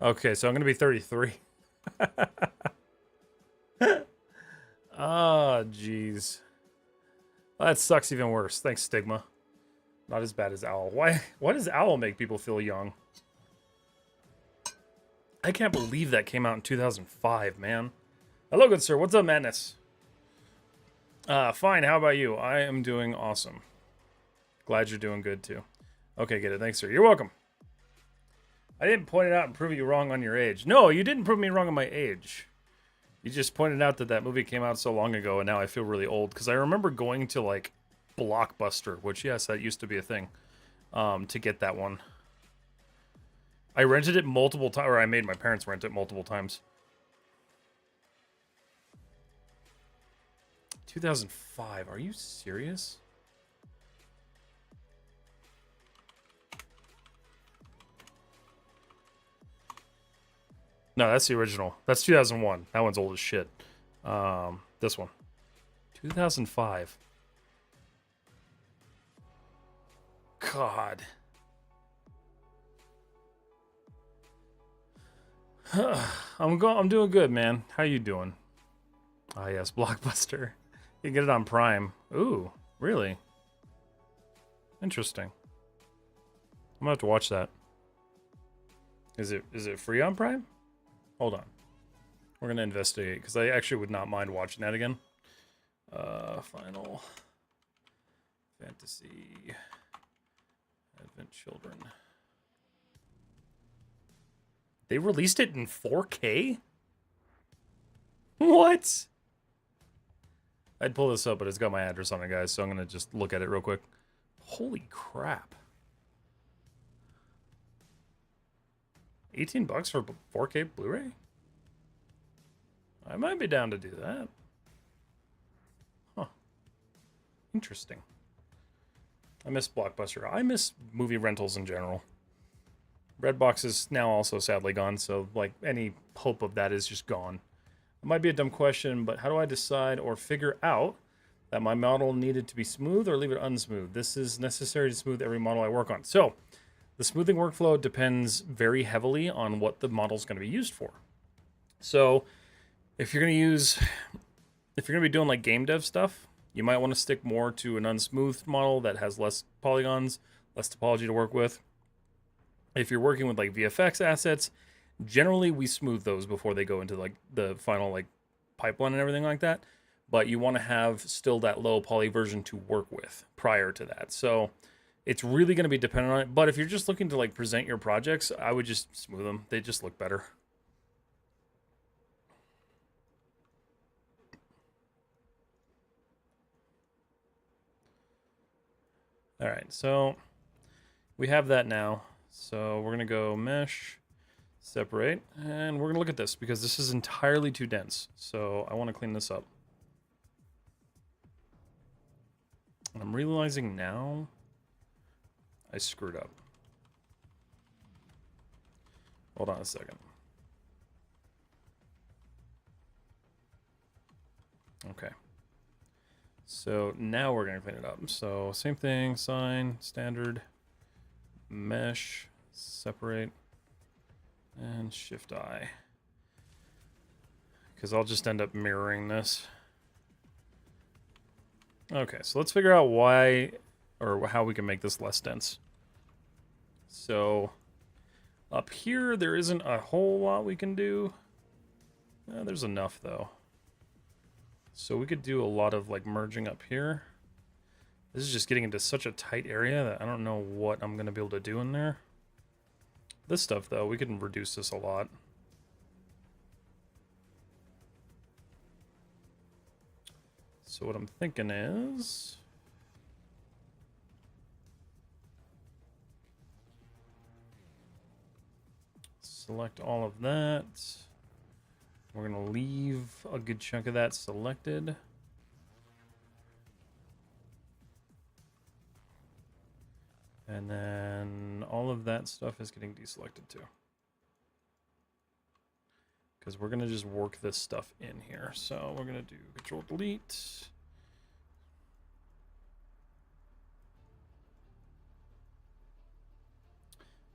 Okay, so I'm gonna be 33. Ah, jeez. That sucks even worse. Thanks, Stigma. Not as bad as Owl. Why does Owl make people feel young? I can't believe that came out in 2005, man. Hello, good sir. What's up, Madness? Fine. How about you? I am doing awesome. Glad you're doing good, too. Okay, get it. Thanks, sir. You're welcome. I didn't point it out and prove you wrong on your age. No, you didn't prove me wrong on my age. You just pointed out that that movie came out so long ago, and now I feel really old. Because I remember going to, like, Blockbuster, which, yes, that used to be a thing, to get that one. I rented it multiple times, or I made my parents rent it multiple times. 2005, are you serious? No, that's the original. That's 2001. That one's old as shit. This one. 2005. God. I'm doing good, man. How you doing? Ah, yes, Blockbuster. You can get it on Prime. Ooh, really? Interesting. I'm gonna have to watch that. Is it free on Prime? Hold on. We're gonna investigate because I actually would not mind watching that again. Final Fantasy Advent Children. They released it in 4K? What? I'd pull this up, but it's got my address on it, guys, so I'm gonna just look at it real quick. Holy crap. 18 bucks for 4K Blu-ray? I might be down to do that. Huh. Interesting. I miss Blockbuster. I miss movie rentals in general. Redbox is now also sadly gone, so like any hope of that is just gone. It might be a dumb question, but how do I decide or figure out that my model needed to be smooth or leave it unsmooth? This is necessary to smooth every model I work on. So the smoothing workflow depends very heavily on what the model is going to be used for. So if you're going to be doing like game dev stuff, you might want to stick more to an unsmoothed model that has less polygons, less topology to work with. If you're working with like VFX assets, generally we smooth those before they go into like the final like pipeline and everything like that. But you want to have still that low poly version to work with prior to that. So it's really going to be dependent on it. But if you're just looking to like present your projects, I would just smooth them. They just look better. All right, so we have that now. So we're gonna go mesh, separate, and we're gonna look at this because this is entirely too dense. So I want to clean this up. And I'm realizing now I screwed up. Hold on a second. Okay. So now we're gonna clean it up. So same thing, sign, standard, mesh, separate, and shift I. Because I'll just end up mirroring this. Okay, so let's figure out why or how we can make this less dense. So up here, there isn't a whole lot we can do. There's enough though. So we could do a lot of like merging up here. This is just getting into such a tight area that I don't know what I'm gonna be able to do in there. This stuff though, we can reduce this a lot. So what I'm thinking is select all of that. We're going to leave a good chunk of that selected. And then all of that stuff is getting deselected too. Because we're going to just work this stuff in here. So we're going to do Control Delete.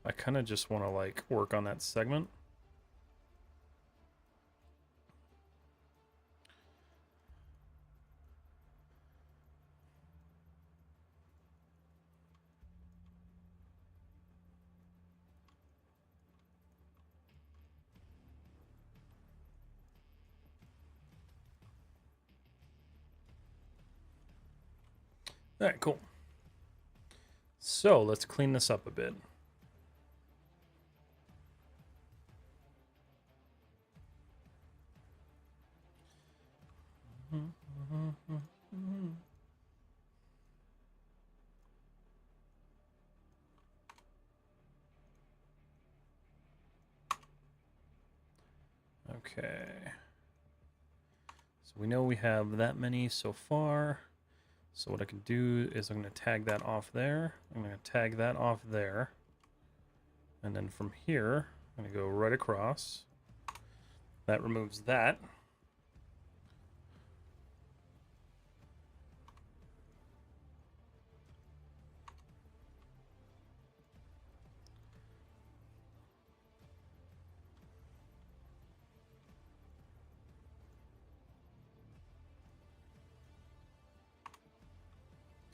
I kind of just want to like work on that segment. All right, cool. So let's clean this up a bit. Okay. So we know we have that many so far. So what I can do is I'm going to tag that off there. I'm going to tag that off there. And then from here, I'm going to go right across. That removes that.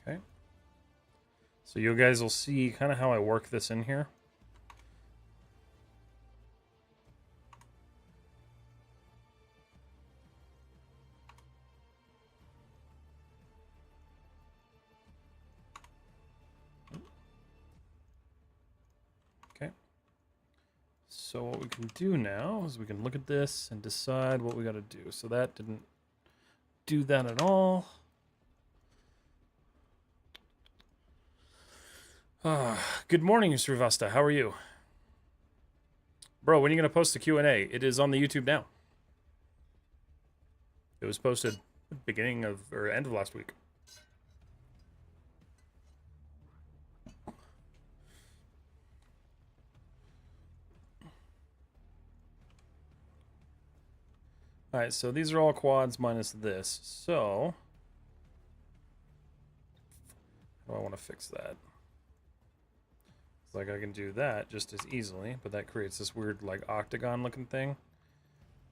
Okay. So you guys will see kind of how I work this in here. Okay. So what we can do now is we can look at this and decide what we got to do. So that didn't do that at all. Good morning, Srivasta. How are you? Bro, when are you going to post the Q&A? It is on the YouTube now. It was posted beginning of, or end of last week. All right, so these are all quads minus this. So, how do I want to fix that? It's like I can do that just as easily, but that creates this weird like octagon looking thing.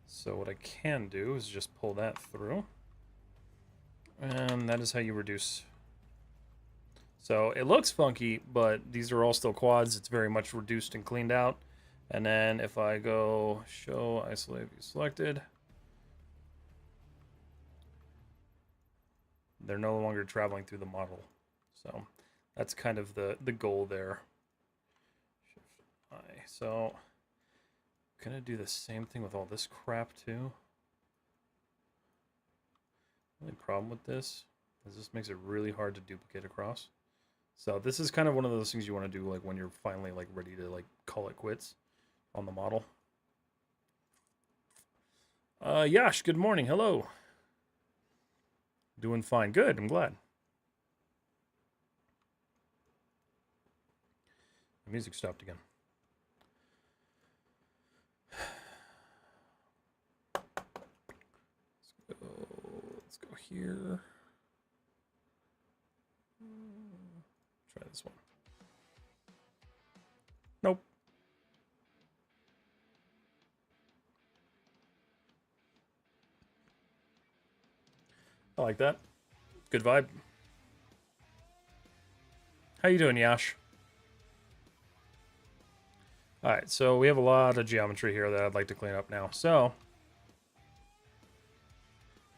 So what I can do is just pull that through. And that is how you reduce. So it looks funky, but these are all still quads. It's very much reduced and cleaned out. And then if I go show isolate view selected, they're no longer traveling through the model. So that's kind of the goal there. Shift I. So I'm gonna do the same thing with all this crap too. The only problem with this is this makes it really hard to duplicate across. So this is kind of one of those things you want to do like when you're finally like ready to like call it quits on the model. Yash, good morning. Hello. Doing fine. Good. I'm glad. The music stopped again. Let's go here. Try this one. Nope. I like that. Good vibe. How you doing, Yash? All right, so we have a lot of geometry here that I'd like to clean up now. So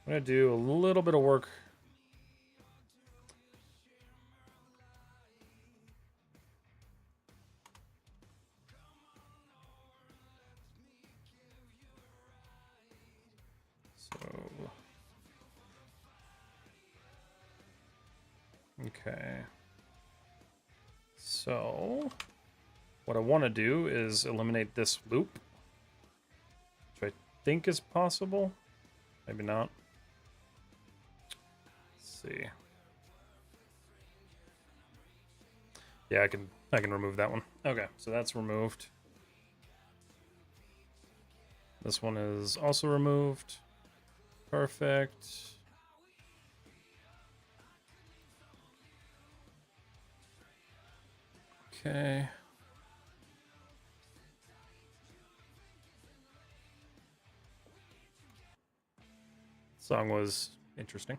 I'm gonna do a little bit of work. So, okay. So what I want to do is eliminate this loop, which I think is possible. Maybe not. Let's see. Yeah, I can remove that one. Okay, so that's removed. This one is also removed. Perfect. Okay. Song was interesting.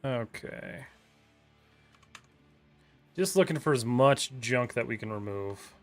Okay. Just looking for as much junk that we can remove.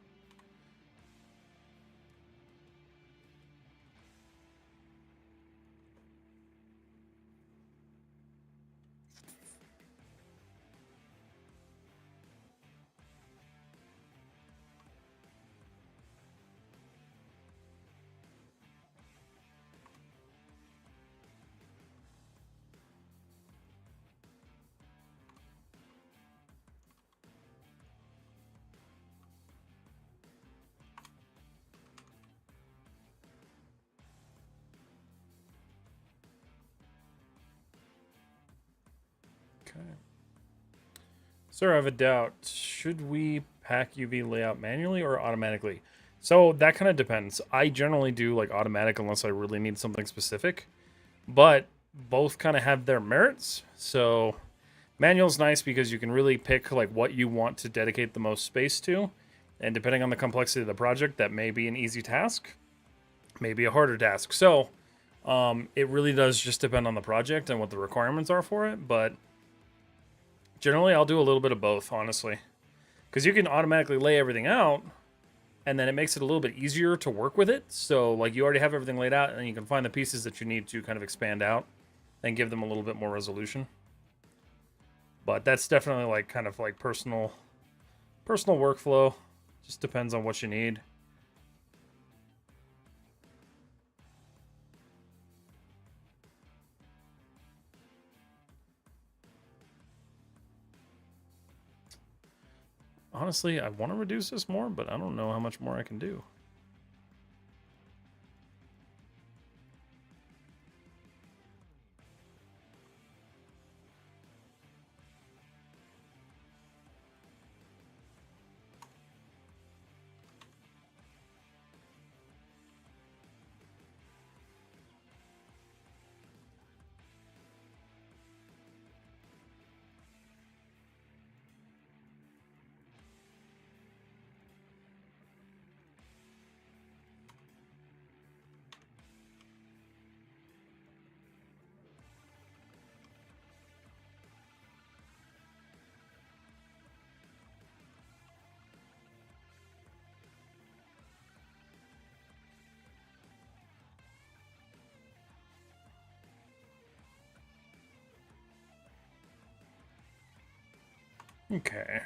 Okay. Sir, I have a doubt. Should we pack UV layout manually or automatically? So that kind of depends. I generally do like automatic unless I really need something specific, but both kind of have their merits. So manual's nice because you can really pick like what you want to dedicate the most space to, and depending on the complexity of the project, that may be an easy task, maybe a harder task. So it really does just depend on the project and what the requirements are for it, but generally I'll do a little bit of both, honestly, because you can automatically lay everything out and then it makes it a little bit easier to work with it. So like you already have everything laid out and you can find the pieces that you need to kind of expand out and give them a little bit more resolution. But that's definitely like kind of like personal workflow. Just depends on what you need. Honestly, I want to reduce this more, but I don't know how much more I can do. Okay.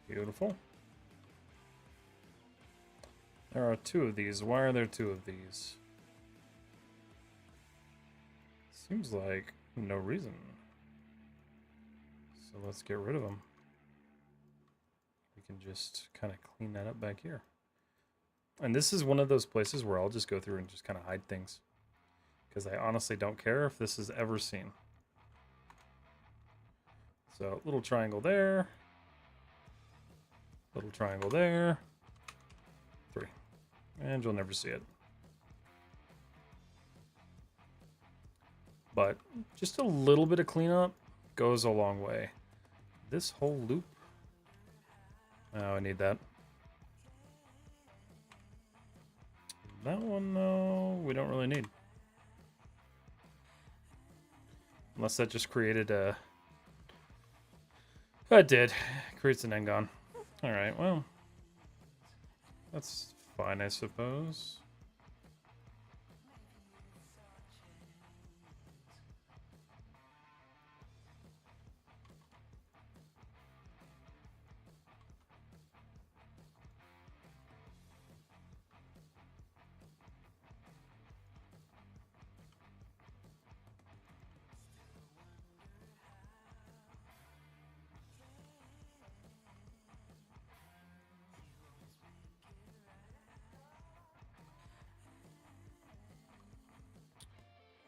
Beautiful. There are 2 of these. Why are there 2 of these? Seems like no reason. So let's get rid of them. We can just kind of clean that up back here. And this is one of those places where I'll just go through and just kind of hide things. Because I honestly don't care if this is ever seen. So, little triangle there. Little triangle there. 3. And you'll never see it. But just a little bit of cleanup goes a long way. This whole loop. Oh, I need that. That one, no, we don't really need. Unless that just created a... That did. Creates an Engon. Alright, well. That's fine, I suppose.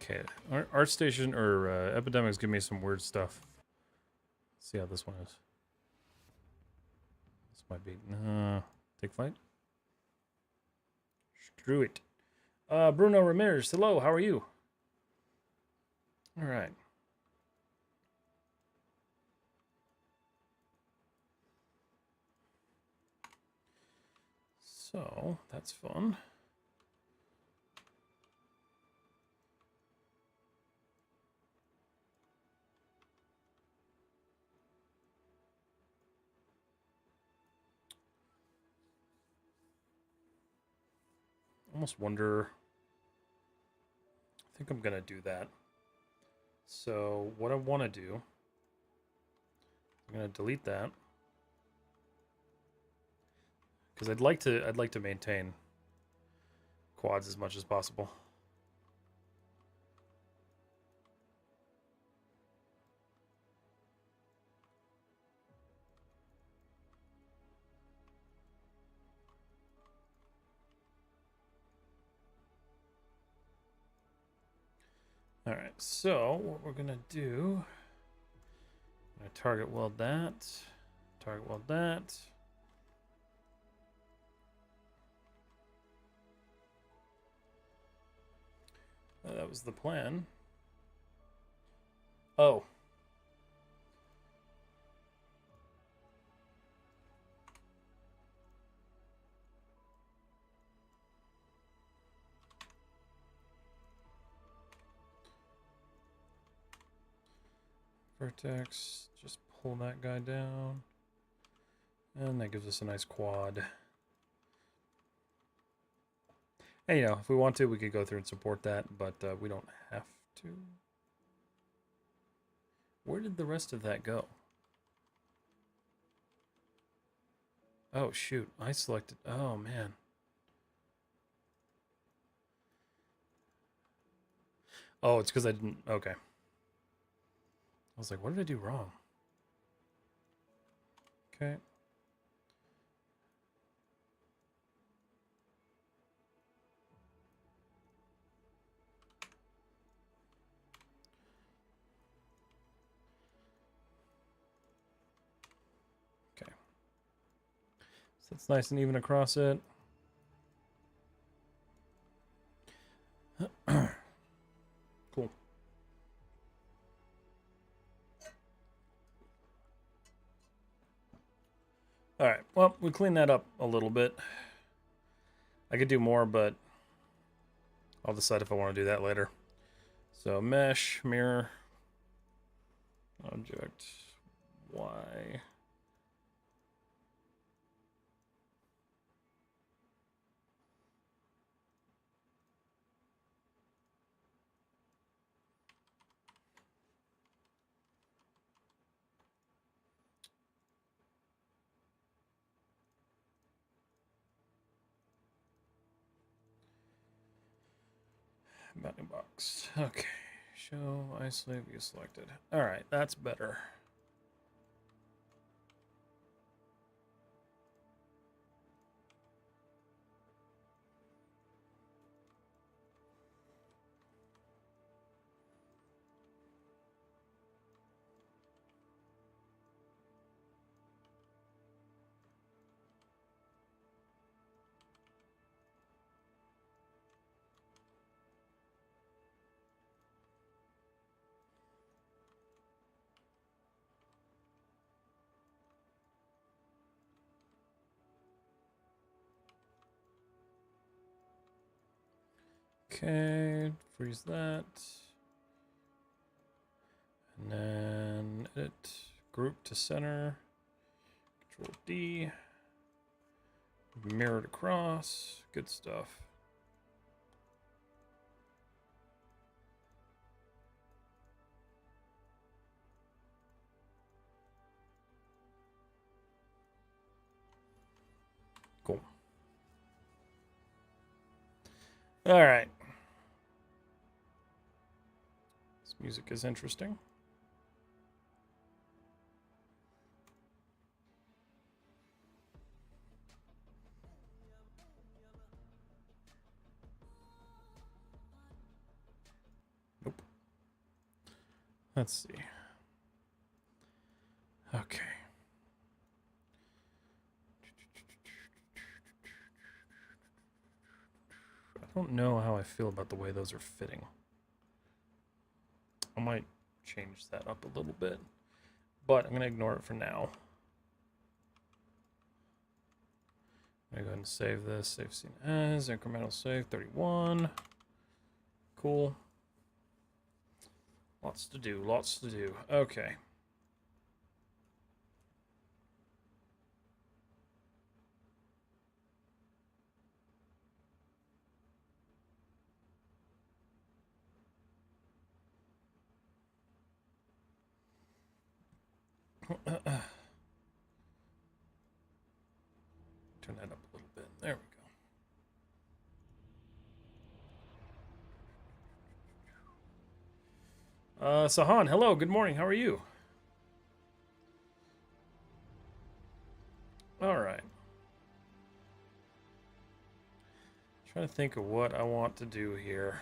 Okay, ArtStation or Epidemics give me some weird stuff. Let's see how this one is. This might be take flight. Screw it. Bruno Ramirez, hello, how are you? All right. So that's fun. Almost wonder. I think I'm gonna do that. So what I want to do, I'm gonna delete that because I'd like to maintain quads as much as possible. All right, so what we're gonna do, I'm gonna target weld that, target weld that. That was the plan. Oh. Vertex, just pull that guy down. And that gives us a nice quad. And, you know, if we want to, we could go through and support that, but we don't have to. Where did the rest of that go? Oh, shoot. I selected... Oh, man. Oh, it's because I didn't... Okay. I was like, what did I do wrong? Okay. Okay. So it's nice and even across it. Cool. All right. Well, we cleaned that up a little bit. I could do more, but I'll decide if I want to do that later. So mesh, mirror, object, Y. Bounding box. Okay. Show isolate view selected. All right, that's better. Okay, freeze that. And then edit group to center. Control D. Mirrored across. Good stuff. Cool. All right. This music is interesting. Nope. Let's see. Okay. I don't know how I feel about the way those are fitting. I might change that up a little bit, but I'm going to ignore it for now. I'm going to go ahead and save this. Save scene as, incremental save, 31. Cool. Lots to do, lots to do. Okay. Turn that up a little bit. There we go. Sahan, hello, good morning. How are you? All right. Trying to think of what I want to do here.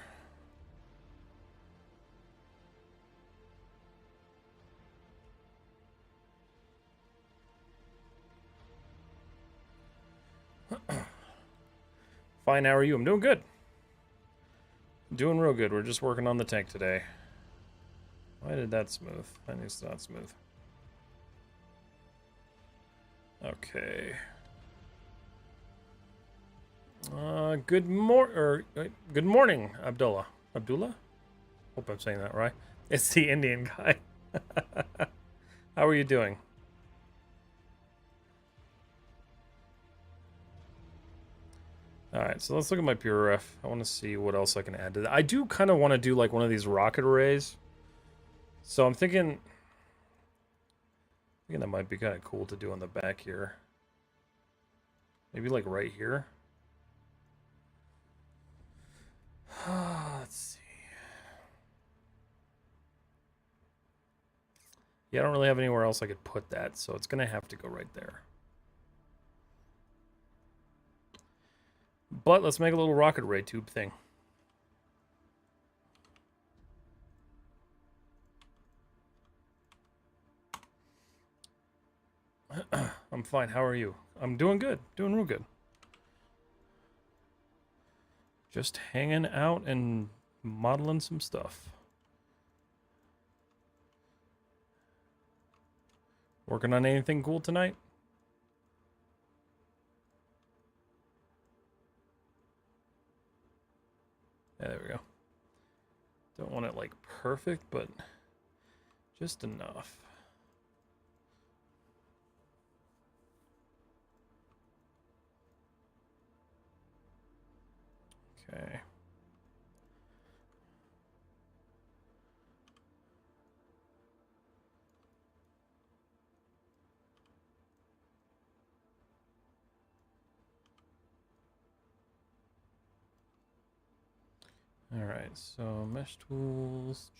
Fine, how are you? I'm doing good. Doing real good. We're just working on the tank today. Why did that smooth? I knew it's not smooth. Okay. Good morning, Abdullah. Abdullah? Hope I'm saying that right. It's the Indian guy. How are you doing? Alright, so let's look at my pure ref. I want to see what else I can add to that. I do kind of want to do like one of these rocket arrays. So I'm thinking that might be kind of cool to do on the back here. Maybe like right here. Let's see. Yeah, I don't really have anywhere else I could put that, so it's going to have to go right there. But let's make a little rocket array tube thing. I'm fine. How are you? I'm doing good. Doing real good. Just hanging out and modeling some stuff. Working on anything cool tonight? Yeah, there we go. Don't want it like perfect, but just enough. Okay. All right, so mesh tools.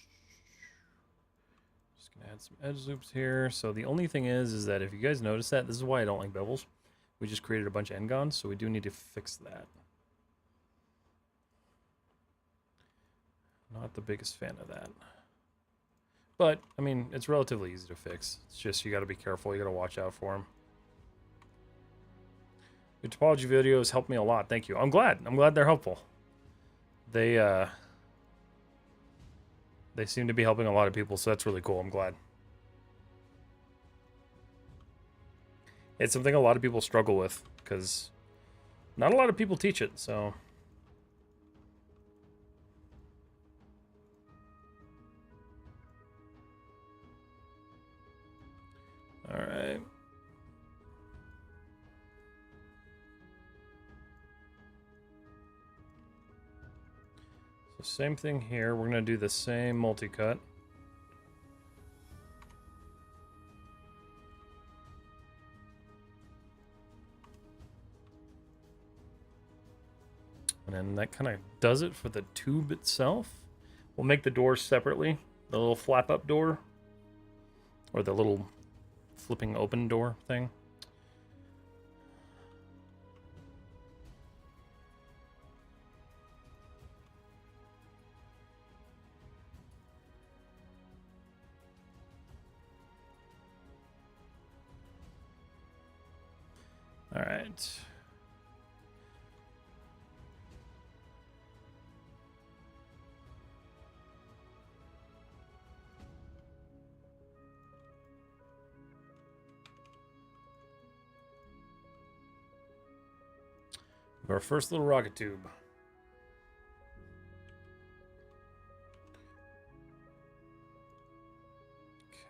Just gonna add some edge loops here. So the only thing is that if you guys notice that, this is why I don't like bevels. We just created a bunch of n-gons, so we do need to fix that. Not the biggest fan of that. But, I mean, it's relatively easy to fix. It's just you got to be careful. You got to watch out for them. Your topology videos helped me a lot. Thank you. I'm glad. I'm glad they're helpful. They seem to be helping a lot of people, so that's really cool. I'm glad. It's something a lot of people struggle with, because not a lot of people teach it, so... Alright. So same thing here. We're going to do the same multi-cut. And then that kind of does it for the tube itself. We'll make the doors separately. The little flap up door. Or the little flipping open door thing. All right. Our first little rocket tube.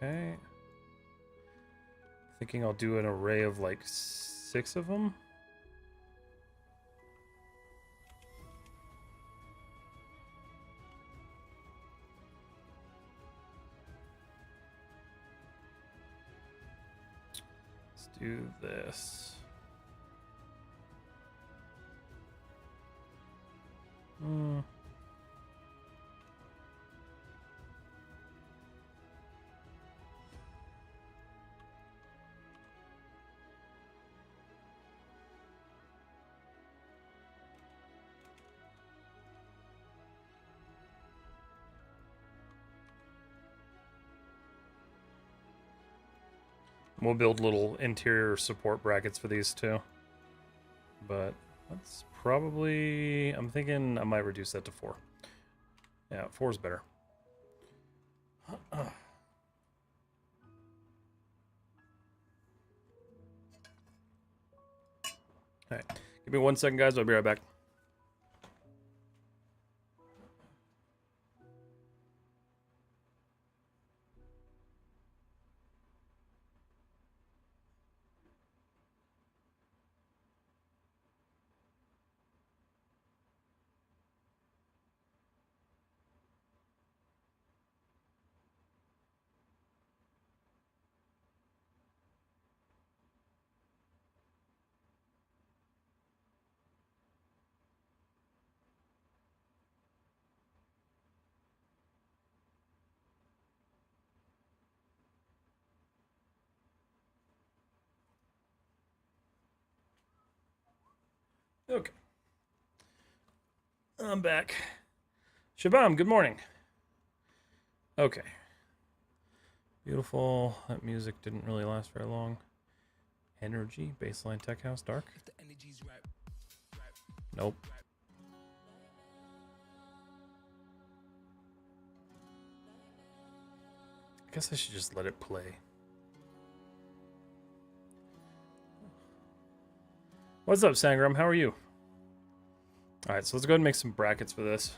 Okay. Thinking I'll do an array of like 6 of them. Let's do this. We'll build little interior support brackets for these too. But that's probably... I'm thinking I might reduce that to 4. Yeah, 4 is better. Alright, give me 1 second, guys. I'll be right back. Okay. I'm back. Shabam, good morning. Okay. Beautiful. That music didn't really last very long. Energy, baseline tech house, dark. If the energy's right. Nope. I guess I should just let it play. What's up, Sangram? How are you? Alright, so let's go ahead and make some brackets for this.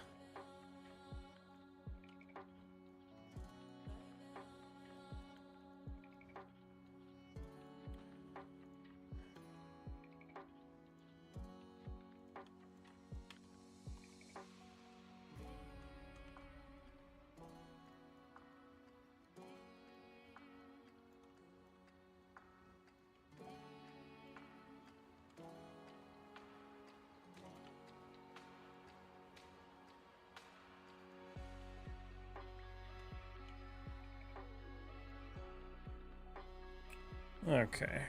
Okay.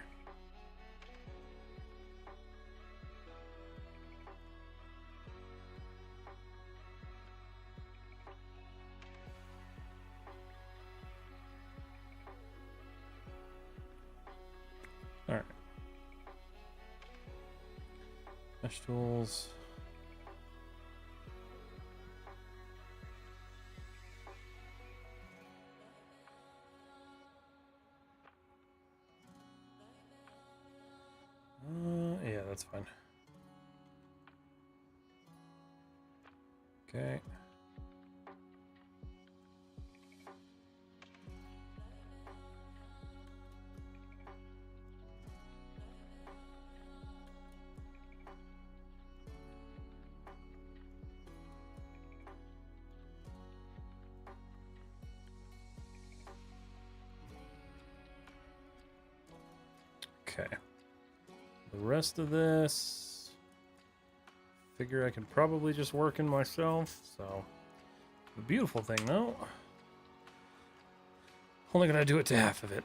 All right. Mesh tools. Yeah, that's fine. Okay. Okay. The rest of this, figure I can probably just work in myself. So, the beautiful thing though, only gonna do it to half of it.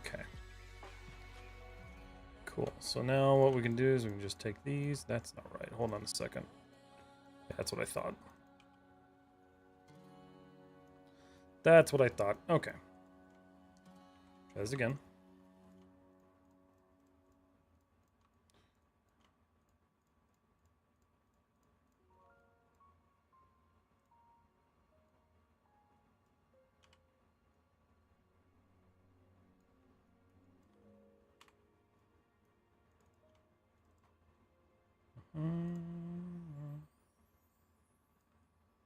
Okay. Cool. So now what we can do is we can just take these. That's not right. Hold on a second. Yeah, that's what I thought. That's what I thought. Okay. Try this again.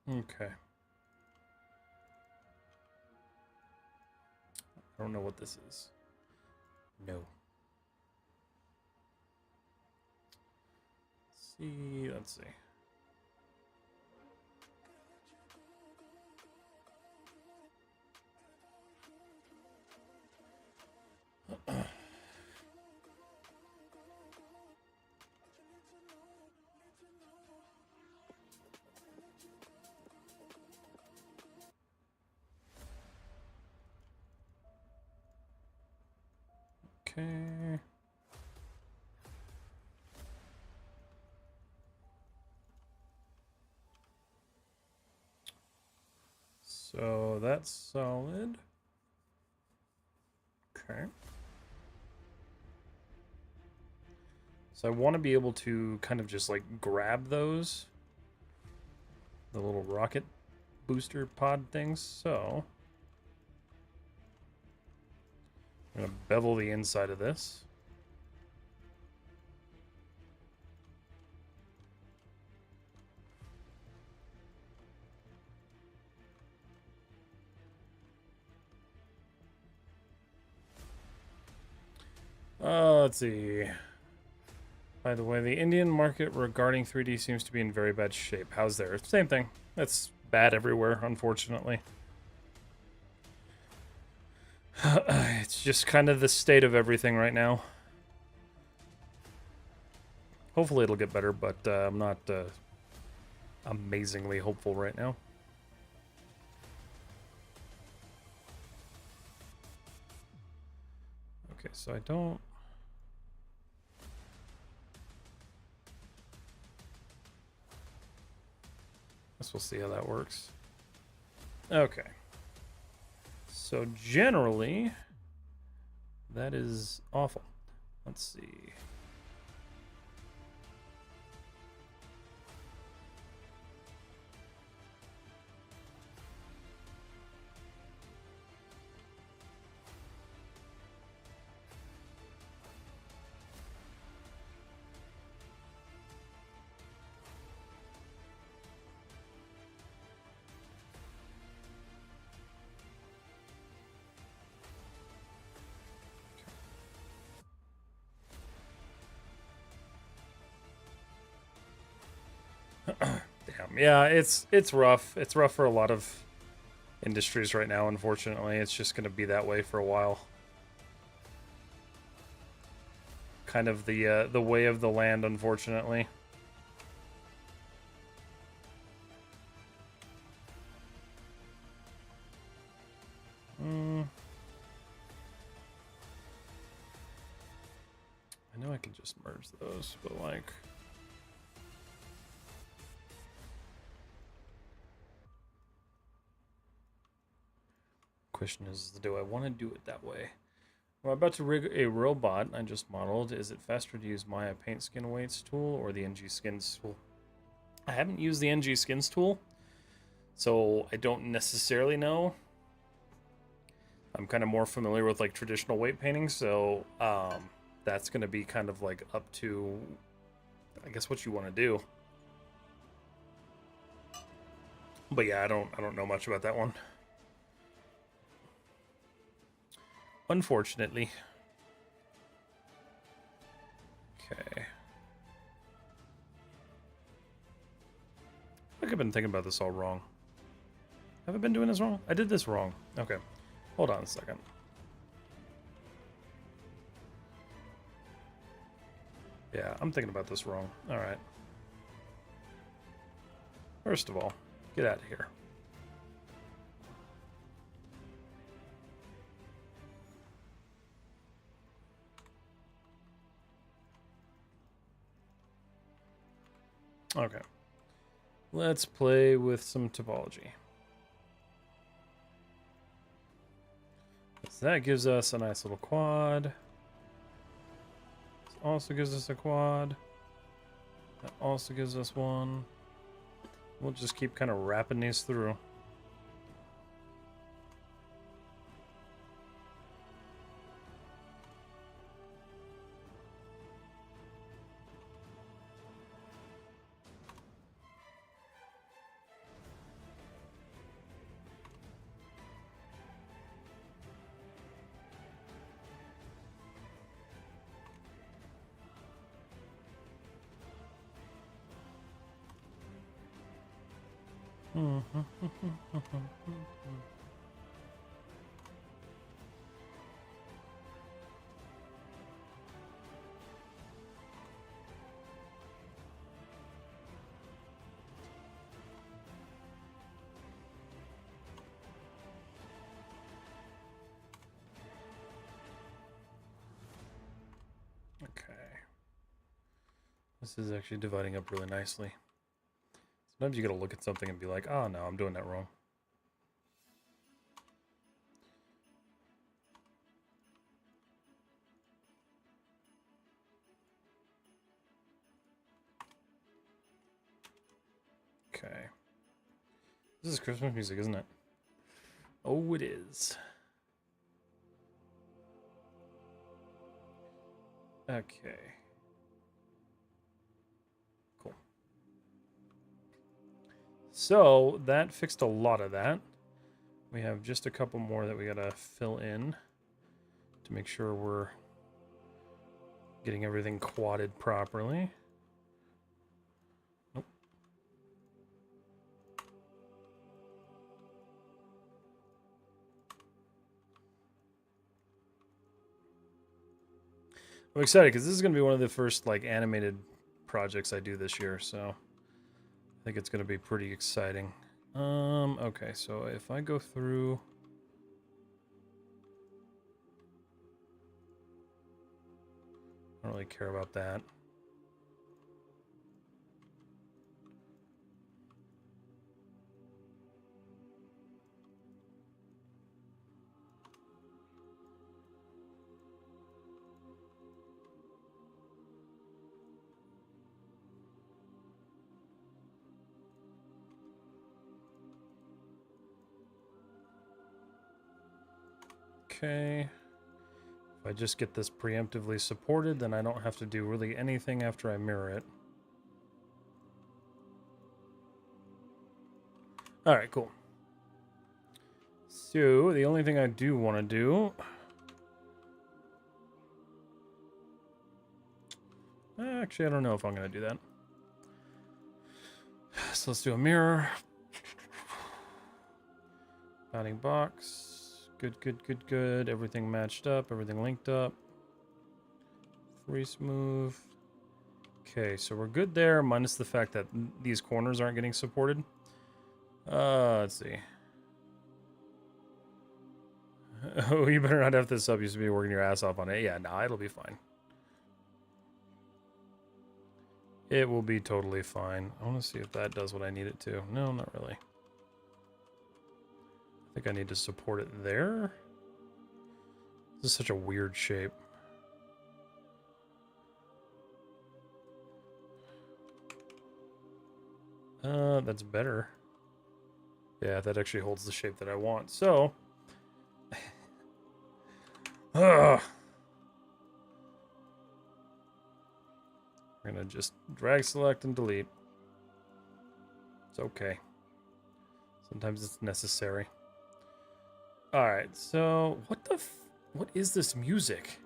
Okay. I don't know what this is. No. Let's see. Okay. So that's solid. Okay. So I want to be able to kind of just like grab those, the little rocket booster pod things. So I'm going to bevel the inside of this. Let's see. By the way, the Indian market regarding 3D seems to be in very bad shape. How's theirs? Same thing. It's bad everywhere, unfortunately. It's just kind of the state of everything right now. Hopefully it'll get better, but I'm not amazingly hopeful right now. Okay, so I don't... Guess we'll see how that works. Okay. So generally, that is awful. Let's see. Damn. Yeah, it's rough. It's rough for a lot of industries right now, unfortunately. It's just going to be that way for a while. Kind of the way of the land, unfortunately. I know I can just merge those, but like... Question is, do I want to do it that way? Well, I'm about to rig a robot I just modeled. Is it faster to use Maya Paint Skin Weights tool or the NG Skins tool? I haven't used the NG Skins tool, so I don't necessarily know. I'm kind of more familiar with like traditional weight painting, so that's going to be kind of like up to, I guess, what you want to do. But yeah, I don't know much about that one, unfortunately. Okay. I think I've been thinking about this all wrong. Have I been doing this wrong? I did this wrong. Okay. Hold on a second. Yeah, I'm thinking about this wrong. Alright. First of all, get out of here. Okay. Let's play with some topology. So that gives us a nice little quad. This also gives us a quad. That also gives us one. We'll just keep kind of wrapping these through. Okay. This is actually dividing up really nicely. Sometimes you gotta look at something and be like, oh no, I'm doing that wrong. Okay. This is Christmas music, isn't it? Oh, it is. Okay. Cool. So, that fixed a lot of that. We have just a couple more that we gotta fill in to make sure we're getting everything quadded properly. Nope. I'm excited because this is going to be one of the first like animated projects I do this year, so I think it's going to be pretty exciting. Okay, so if I go through... I don't really care about that. Okay. If I just get this preemptively supported, then I don't have to do really anything after I mirror it. Alright, cool. So, the only thing I do want to do... Actually, I don't know if I'm going to do that. this. Let's do a mirror. Bounding box. Good, good, good, good. Everything matched up. Everything linked up. Free smooth. Okay, so we're good there, minus the fact that these corners aren't getting supported. Let's see. Oh, you better not have this up. You should be working your ass off on it. Yeah, nah, it'll be fine. It will be totally fine. I want to see if that does what I need it to. No, not really. I think I need to support it there. This is such a weird shape. That's better. Yeah, that actually holds the shape that I want. So, we're gonna just drag, select, and delete. It's okay. Sometimes it's necessary. All right. So, what is this music?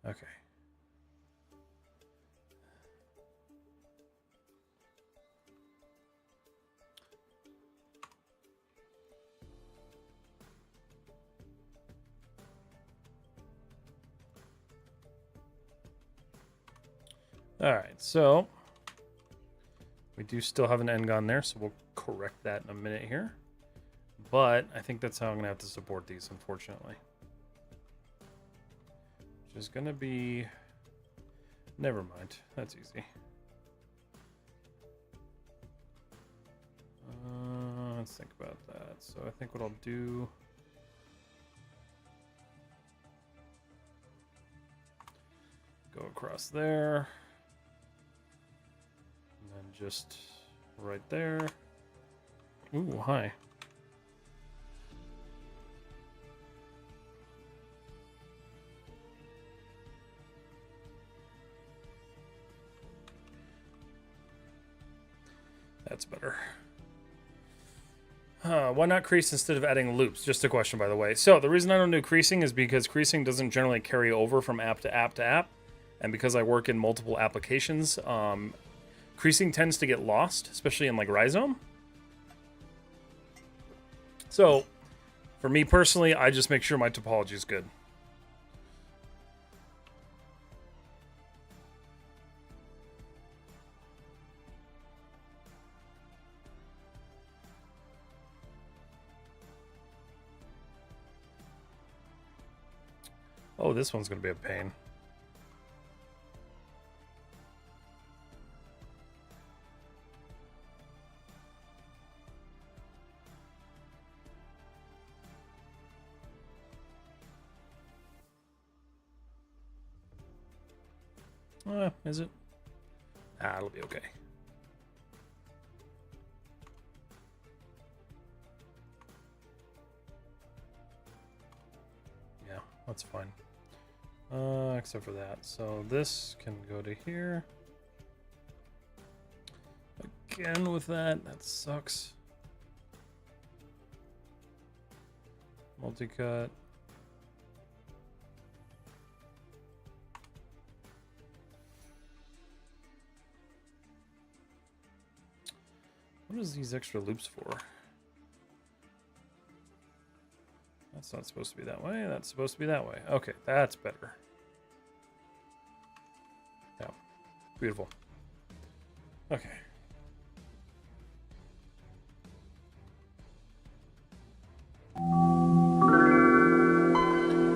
Okay. All right, so we do still have an end gun there, so we'll correct that in a minute here. But I think that's how I'm gonna have to support these, unfortunately. Which is gonna be... Never mind, that's easy. Let's think about that. So I think what I'll do... Go across there. And then just right there. Ooh, hi. That's better. Why not crease instead of adding loops? Just a question, by the way. So the reason I don't do creasing is because creasing doesn't generally carry over from app to app to app. And because I work in multiple applications, creasing tends to get lost, especially in like Rhizome. So for me personally, I just make sure my topology is good. Oh, this one's going to be a pain. Is it? Ah, it'll be okay. Yeah, that's fine. Except for that. So this can go to here. Again with that. That sucks. Multi-cut. What is these extra loops for? That's not supposed to be that way. That's supposed to be that way. Okay, that's better. Yeah, beautiful. Okay.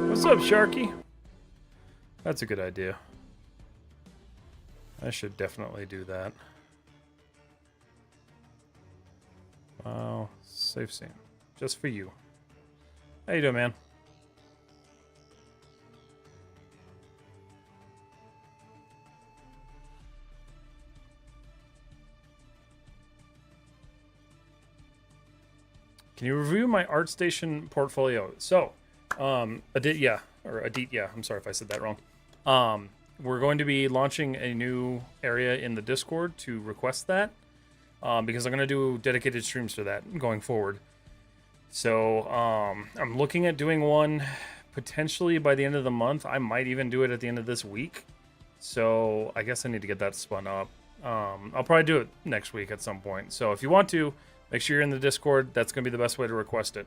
What's up, Sharky? That's a good idea. I should definitely do that. Wow, safe scene. Just for you. How you doing, man? Can you review my ArtStation portfolio? So, Aditya, I'm sorry if I said that wrong. We're going to be launching a new area in the Discord to request that. Because I'm going to do dedicated streams for that going forward. So I'm looking at doing one potentially by the end of the month. I might even do it at the end of this week. So I guess I need to get that spun up. I'll probably do it next week at some point. So if you want to, make sure you're in the Discord. That's going to be the best way to request it.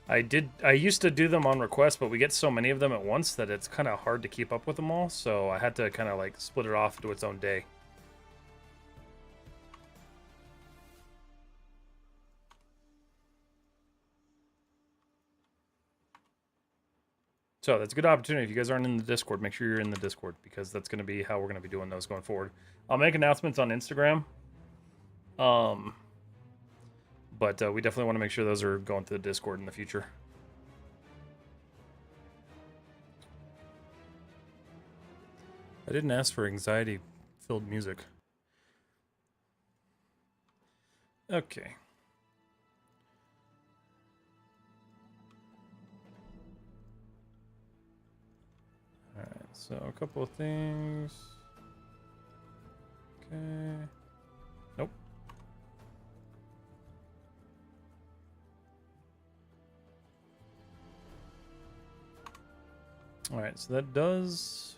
I used to do them on request, but we get so many of them at once that it's kind of hard to keep up with them all. So I had to kind of like split it off to its own day. So that's a good opportunity. If you guys aren't in the Discord, make sure you're in the Discord, because that's going to be how we're going to be doing those going forward. I'll make announcements on Instagram. But we definitely want to make sure those are going to the Discord in the future. I didn't ask for anxiety-filled music. Okay. Alright, so a couple of things. Okay. Nope. Alright, so that does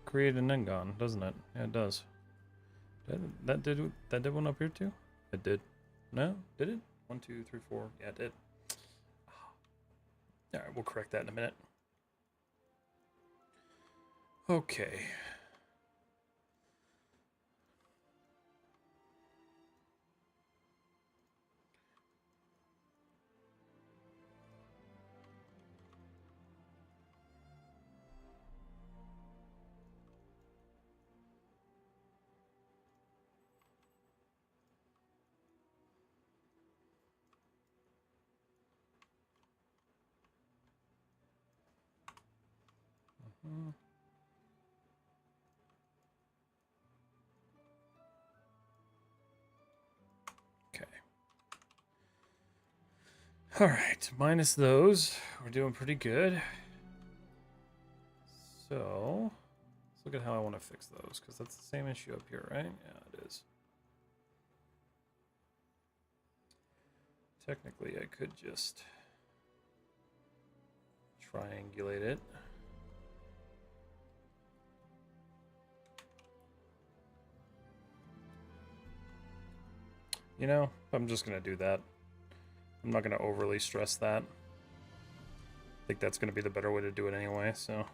create an Engon, doesn't it? Yeah, it does. That did one up here too? It did. No? Did it? 1, 2, 3, 4. Yeah, it did. Alright, we'll correct that in a minute. Okay. Okay. All right, minus those, we're doing pretty good. So let's look at how I want to fix those, because that's the same issue up here, right? Yeah, it is. Technically, I could just triangulate it. You know, I'm just going to do that. I'm not going to overly stress that. I think that's going to be the better way to do it anyway, so.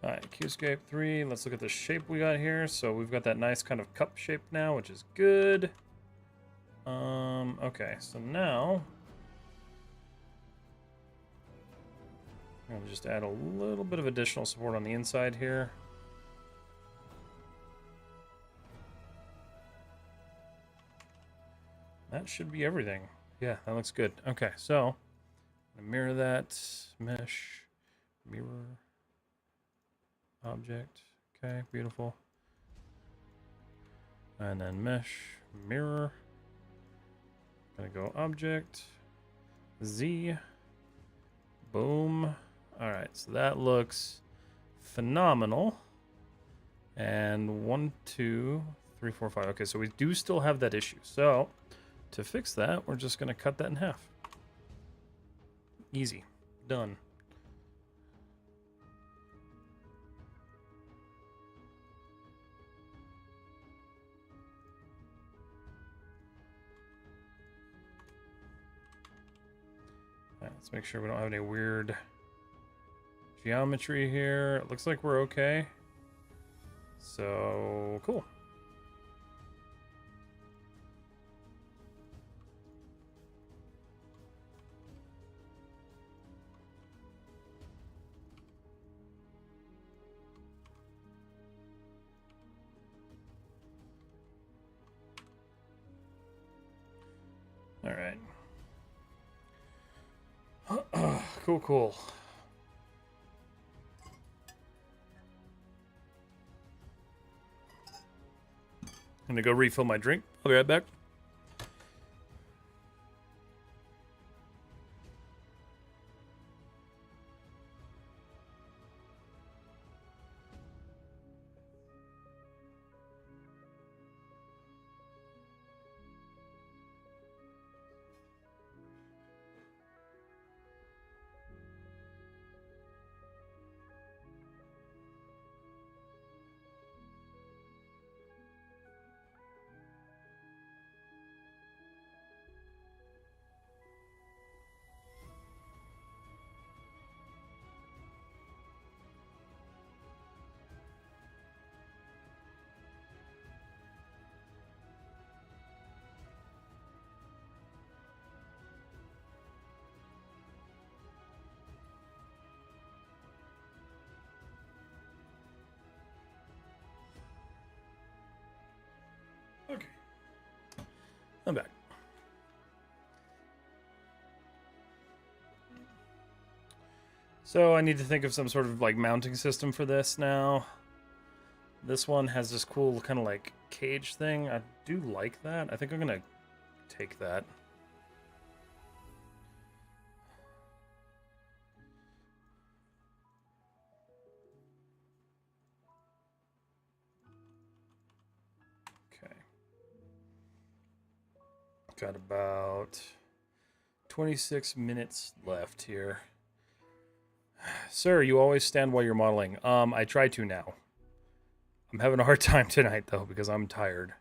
Alright, Qscape 3. Let's look at the shape we got here. So we've got that nice kind of cup shape now, which is good. Okay, so now I'm going to just add a little bit of additional support on the inside here. That should be everything. Yeah, that looks good. Okay, so I'm gonna mirror that, mesh, mirror, object. Okay, beautiful. And then mesh, mirror. Gonna go object, Z, boom. All right, so that looks phenomenal. And 1, 2, 3, 4, 5. Okay, so we do still have that issue. So to fix that, we're just going to cut that in half. Easy. Done. All right, let's make sure we don't have any weird geometry here. It looks like we're okay. So, cool. All right. Cool, cool. I'm gonna go refill my drink. I'll be right back. I'm back. So I need to think of some sort of like mounting system for this now. This one has this cool kind of like cage thing. I do like that. I think I'm gonna take that. Okay. Got about 26 minutes left here. Sir, you always stand while you're modeling. I try to now. I'm having a hard time tonight though because I'm tired.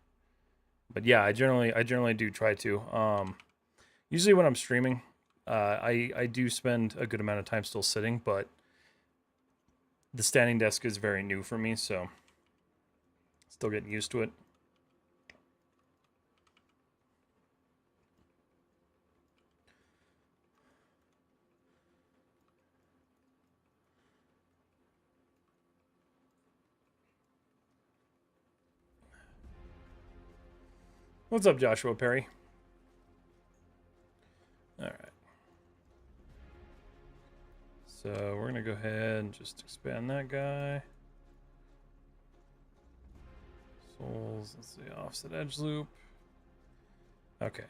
But yeah, I generally do try to. Usually when I'm streaming, I do spend a good amount of time still sitting, but the standing desk is very new for me, so still getting used to it. What's up, Joshua Perry? All right. So we're gonna go ahead and just expand that guy. Souls, let's see, offset edge loop. Okay.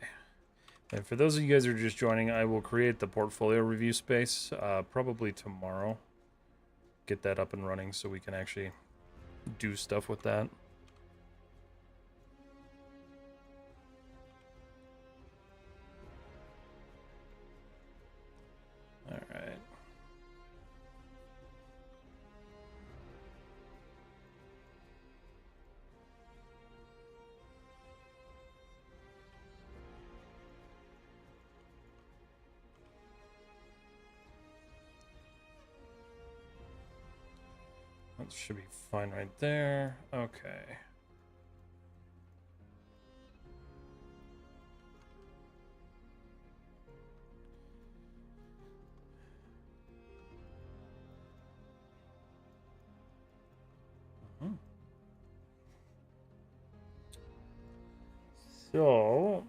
And for those of you guys who are just joining, I will create the portfolio review space probably tomorrow. Get that up and running so we can actually do stuff with that. All right. That should be fine right there. Okay. So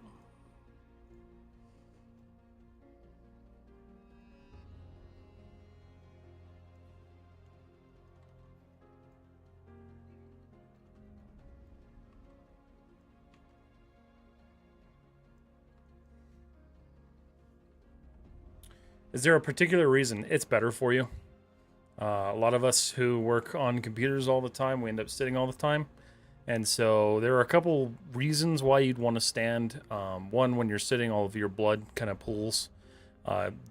is there a particular reason it's better for you? A lot of us who work on computers all the time, we end up sitting all the time. And so there are a couple reasons why you'd want to stand. One, when you're sitting, all of your blood kind of pools.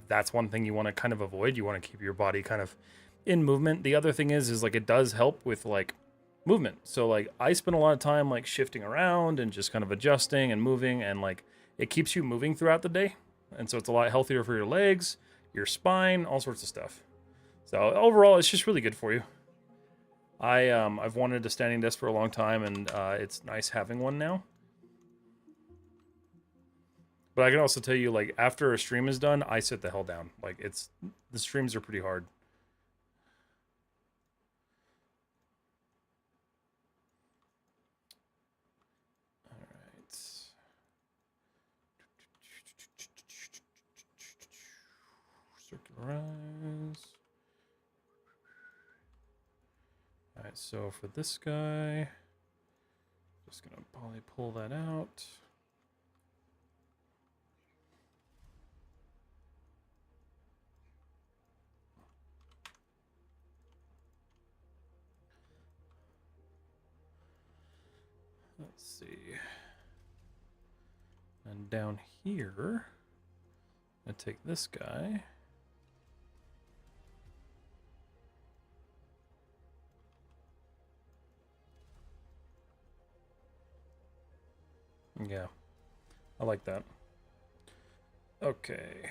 That's one thing you want to kind of avoid. You want to keep your body kind of in movement. The other thing is like it does help with like movement. So like I spend a lot of time like shifting around and just kind of adjusting and moving, and like it keeps you moving throughout the day. And so it's a lot healthier for your legs, your spine, all sorts of stuff. So overall, it's just really good for you. I've wanted a standing desk for a long time, and it's nice having one now. But I can also tell you, like, after a stream is done, I sit the hell down. Like, the streams are pretty hard. All right. Circularize. All right, so for this guy, just gonna poly pull that out. Let's see. And down here, I'm gonna take this guy. Yeah, I like that. Okay.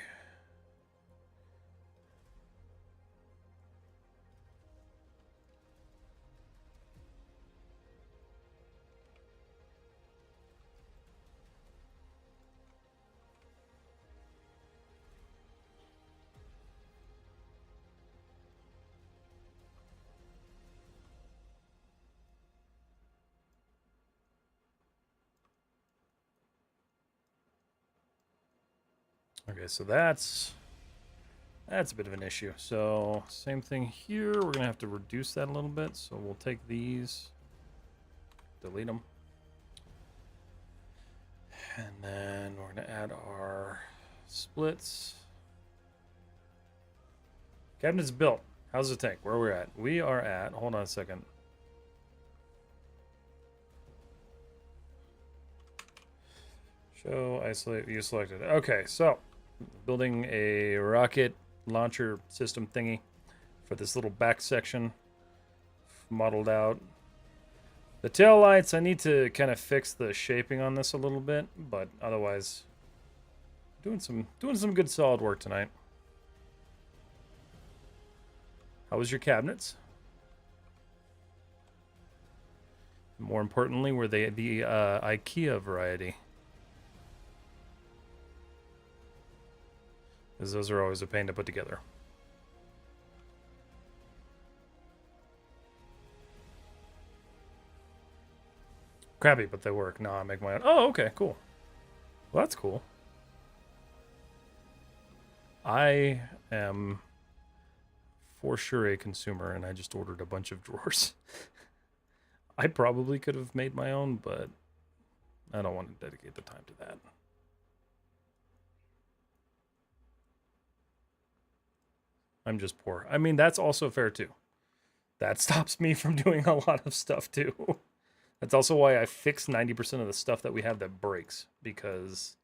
Okay, so that's a bit of an issue. So same thing here. We're gonna have to reduce that a little bit. So we'll take these, delete them, and then we're gonna add our splits. Cabinet's built. How's the tank? Where we're at? We are at. Hold on a second. Show, isolate, you selected. Okay, so building a rocket launcher system thingy for this little back section modeled out. The tail lights, I need to kind of fix the shaping on this a little bit, but otherwise doing some good solid work tonight. How was your cabinets? More importantly, were they the IKEA variety? Because those are always a pain to put together. Crappy, but they work. No, I make my own. Oh, okay, cool. Well, that's cool. I am for sure a consumer, and I just ordered a bunch of drawers. I probably could have made my own, but I don't want to dedicate the time to that. I'm just poor. I mean, that's also fair too. That stops me from doing a lot of stuff too. That's also why I fix 90% of the stuff that we have that breaks, because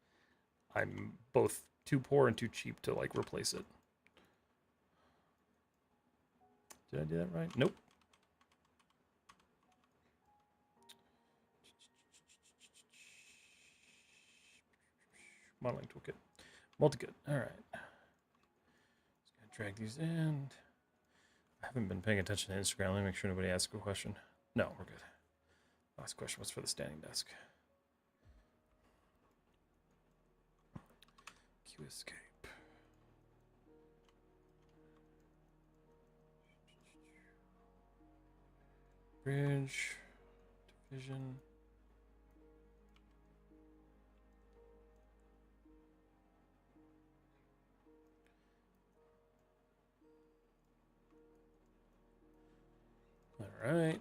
I'm both too poor and too cheap to like replace it. Did I do that right? Nope. Modeling toolkit. Multi-kit. All right. Just gonna drag these in. I haven't been paying attention to Instagram. Let me make sure nobody asks a question. No, we're good. Last question was for the standing desk. Q escape. Bridge. Division. All right.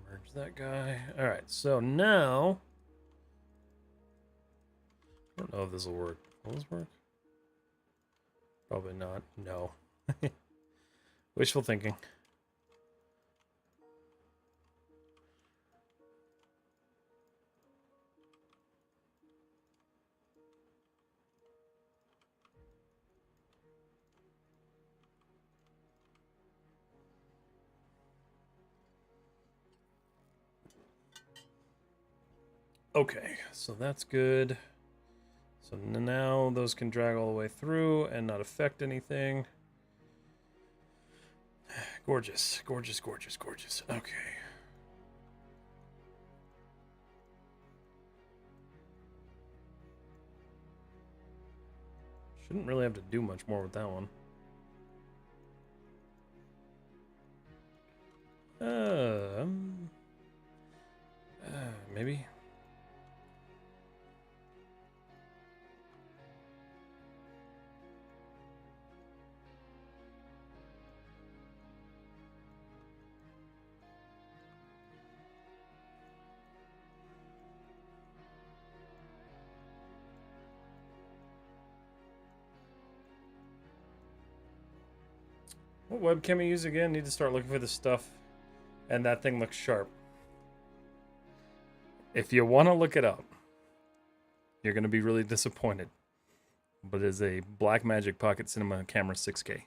Merge that guy. All right, so now I don't know if this will work. Will this work? Probably not. No. Wishful thinking. Okay, so that's good. So now those can drag all the way through and not affect anything. Gorgeous, gorgeous, gorgeous, gorgeous. Okay. Shouldn't really have to do much more with that one. Maybe. What webcam I use again? Need to start looking for this stuff. And that thing looks sharp. If you want to look it up, you're going to be really disappointed. But it is a Blackmagic Pocket Cinema Camera 6K.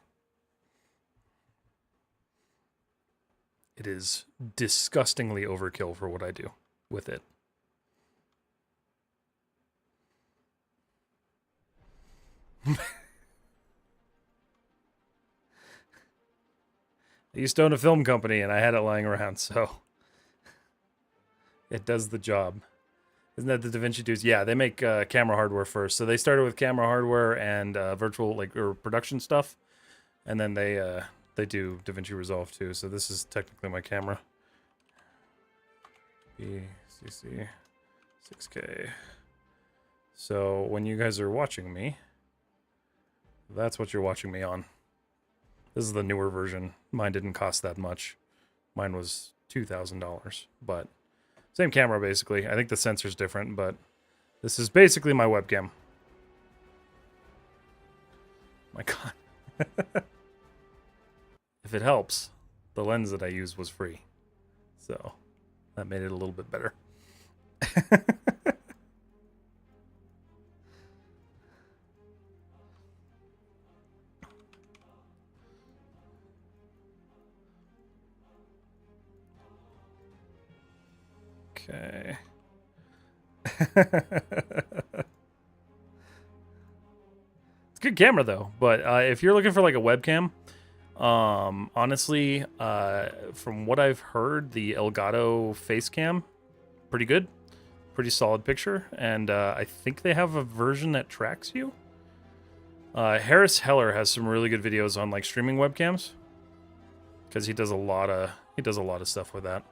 It is disgustingly overkill for what I do with it. I used to own a film company and I had it lying around, so it does the job. Isn't that the DaVinci dudes? Yeah, they make camera hardware first. So they started with camera hardware and virtual or production stuff, and then they do DaVinci Resolve too. So this is technically my camera. BCC 6K. So when you guys are watching me, that's what you're watching me on. This is the newer version. Mine didn't cost that much. Mine was $2,000, but same camera basically. I think the sensor's different, but this is basically my webcam. My God. If it helps, the lens that I used was free. So that made it a little bit better. Okay. It's a good camera though, but if you're looking for like a webcam, honestly, from what I've heard, the Elgato Facecam, pretty good, pretty solid picture, and I think they have a version that tracks you. Harris Heller has some really good videos on like streaming webcams, because he does a lot of stuff with that.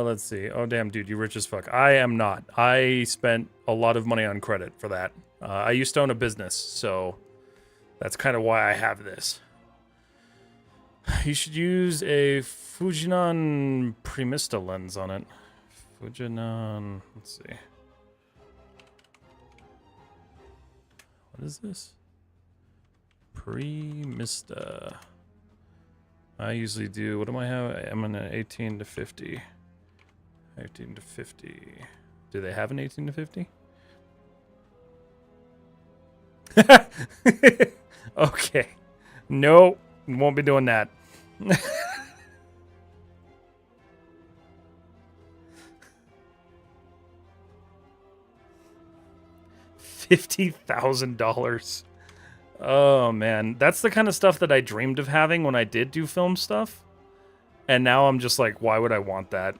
Let's see. Oh, damn, dude, you rich as fuck. I am not. I spent a lot of money on credit for that. I used to own a business, so that's kind of why I have this. You should use a Fujinon Primista lens on it. Fujinon, let's see. What is this? Primista. I usually do, what do I have? I'm in an 18 to 50. 18 to 50. Do they have an 18 to 50? Okay. No, won't be doing that. $50,000. Oh man, that's the kind of stuff that I dreamed of having when I did do film stuff. And now I'm just like, why would I want that?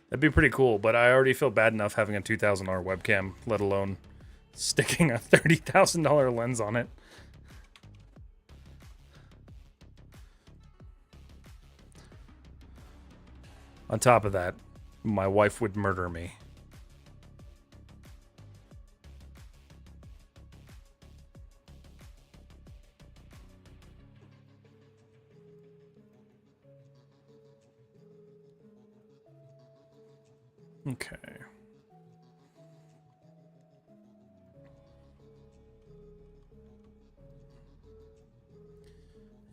That'd be pretty cool, but I already feel bad enough having a $2,000 webcam, let alone sticking a $30,000 lens on it. On top of that, my wife would murder me. Okay.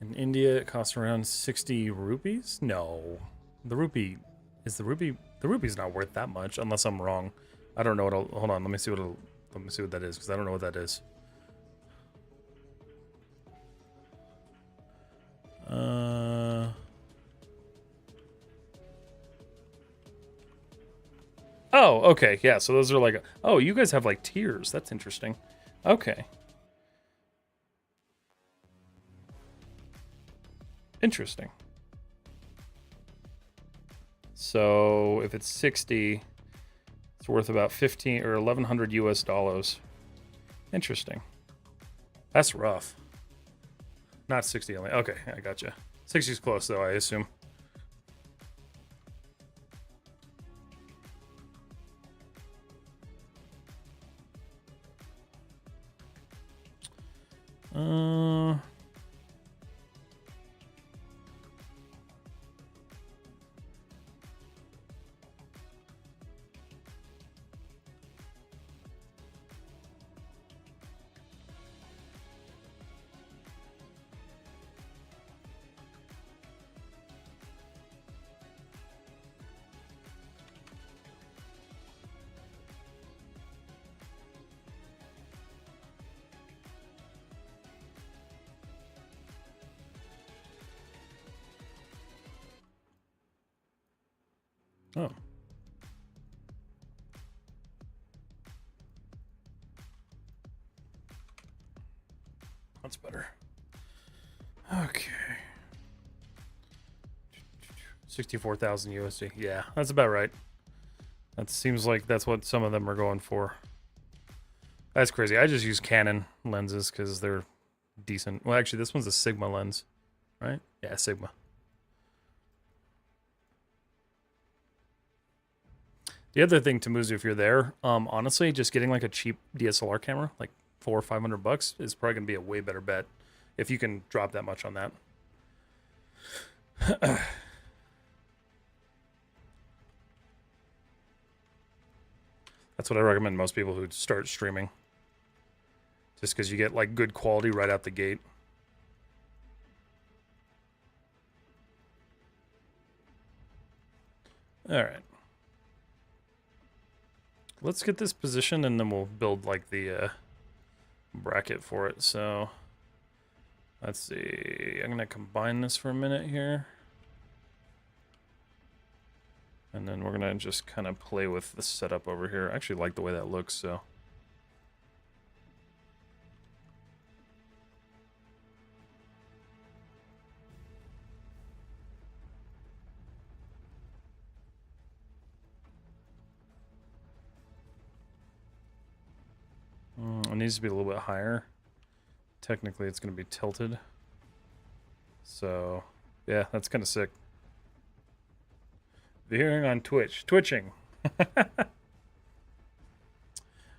In India, it costs around 60 rupees? No. The rupee's not worth that much, unless I'm wrong. I don't know what hold on, let me see what that is, because I don't know what that is. Oh, okay, yeah, so those are like, oh, you guys have like tiers. That's interesting. Okay. Interesting. So if it's 60, it's worth about 15 or 1,100 US dollars. Interesting. That's rough. Not 60 only. Okay, I gotcha. 60 is close though, I assume. Oh. What's better? Okay. 64,000 USD. Yeah, that's about right. That seems like that's what some of them are going for. That's crazy. I just use Canon lenses because they're decent. Well, actually, this one's a Sigma lens, right? Yeah, Sigma. The other thing, Tamuzu, if you're there, honestly, just getting like a cheap DSLR camera, like $400 or $500, is probably gonna be a way better bet if you can drop that much on that. That's what I recommend most people who start streaming. Just because you get like good quality right out the gate. All right. Let's get this position and then we'll build like the bracket for it. So let's see. I'm going to combine this for a minute here. And then we're going to just kind of play with the setup over here. I actually like the way that looks, so. It needs to be a little bit higher. Technically, it's going to be tilted. So, yeah, that's kind of sick. Viewing on Twitch. Twitching.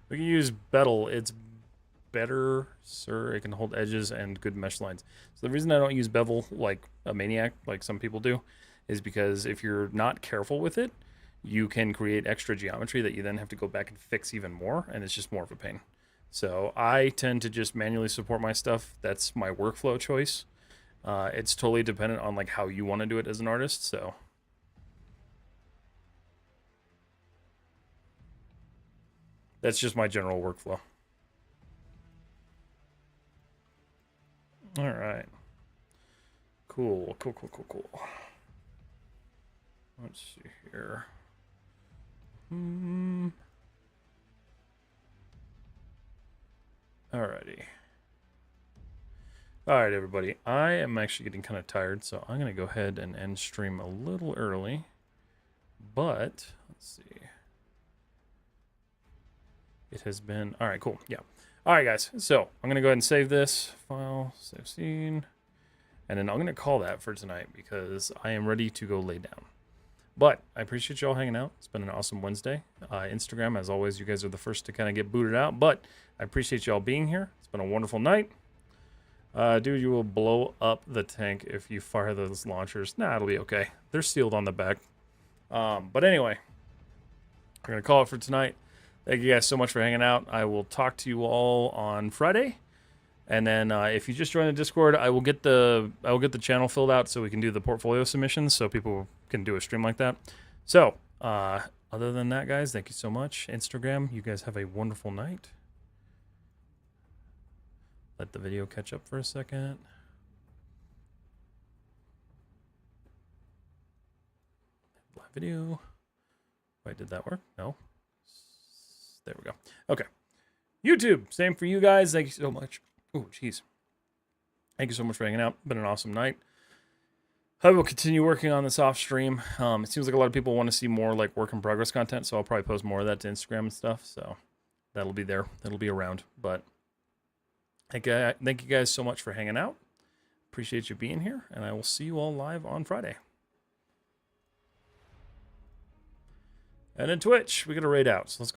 We can use Betel. It's better, sir. It can hold edges and good mesh lines. So the reason I don't use bevel like a maniac, like some people do, is because if you're not careful with it, you can create extra geometry that you then have to go back and fix even more, and it's just more of a pain. So I tend to just manually support my stuff. That's my workflow choice. It's totally dependent on like how you want to do it as an artist. So that's just my general workflow. All right. Cool. Let's see here. Alrighty. Alright, everybody. I am actually getting kind of tired, so I'm going to go ahead and end stream a little early. But, let's see. It has been... Alright, cool. Yeah. Alright, guys. So, I'm going to go ahead and save this file. Save scene. And then I'm going to call that for tonight because I am ready to go lay down. But I appreciate y'all hanging out. It's been an awesome Wednesday. Instagram, as always, you guys are the first to kind of get booted out. But I appreciate y'all being here. It's been a wonderful night. Dude, you will blow up the tank if you fire those launchers. Nah, it'll be okay. They're sealed on the back. But anyway, I'm going to call it for tonight. Thank you guys so much for hanging out. I will talk to you all on Friday. And then if you just join the Discord, I will get the channel filled out so we can do the portfolio submissions so people can do a stream like that. So other than that, guys, thank you so much. Instagram, you guys have a wonderful night. Let the video catch up for a second. Live video. Wait, did that work? No. There we go. Okay. YouTube, same for you guys. Thank you so much. Oh, jeez. Thank you so much for hanging out. Been an awesome night. I will continue working on this off stream. It seems like a lot of people want to see more like work in progress content, so I'll probably post more of that to Instagram and stuff. So that'll be there. That'll be around. But thank you guys so much for hanging out. Appreciate you being here, and I will see you all live on Friday. And in Twitch, we got a raid out, so let's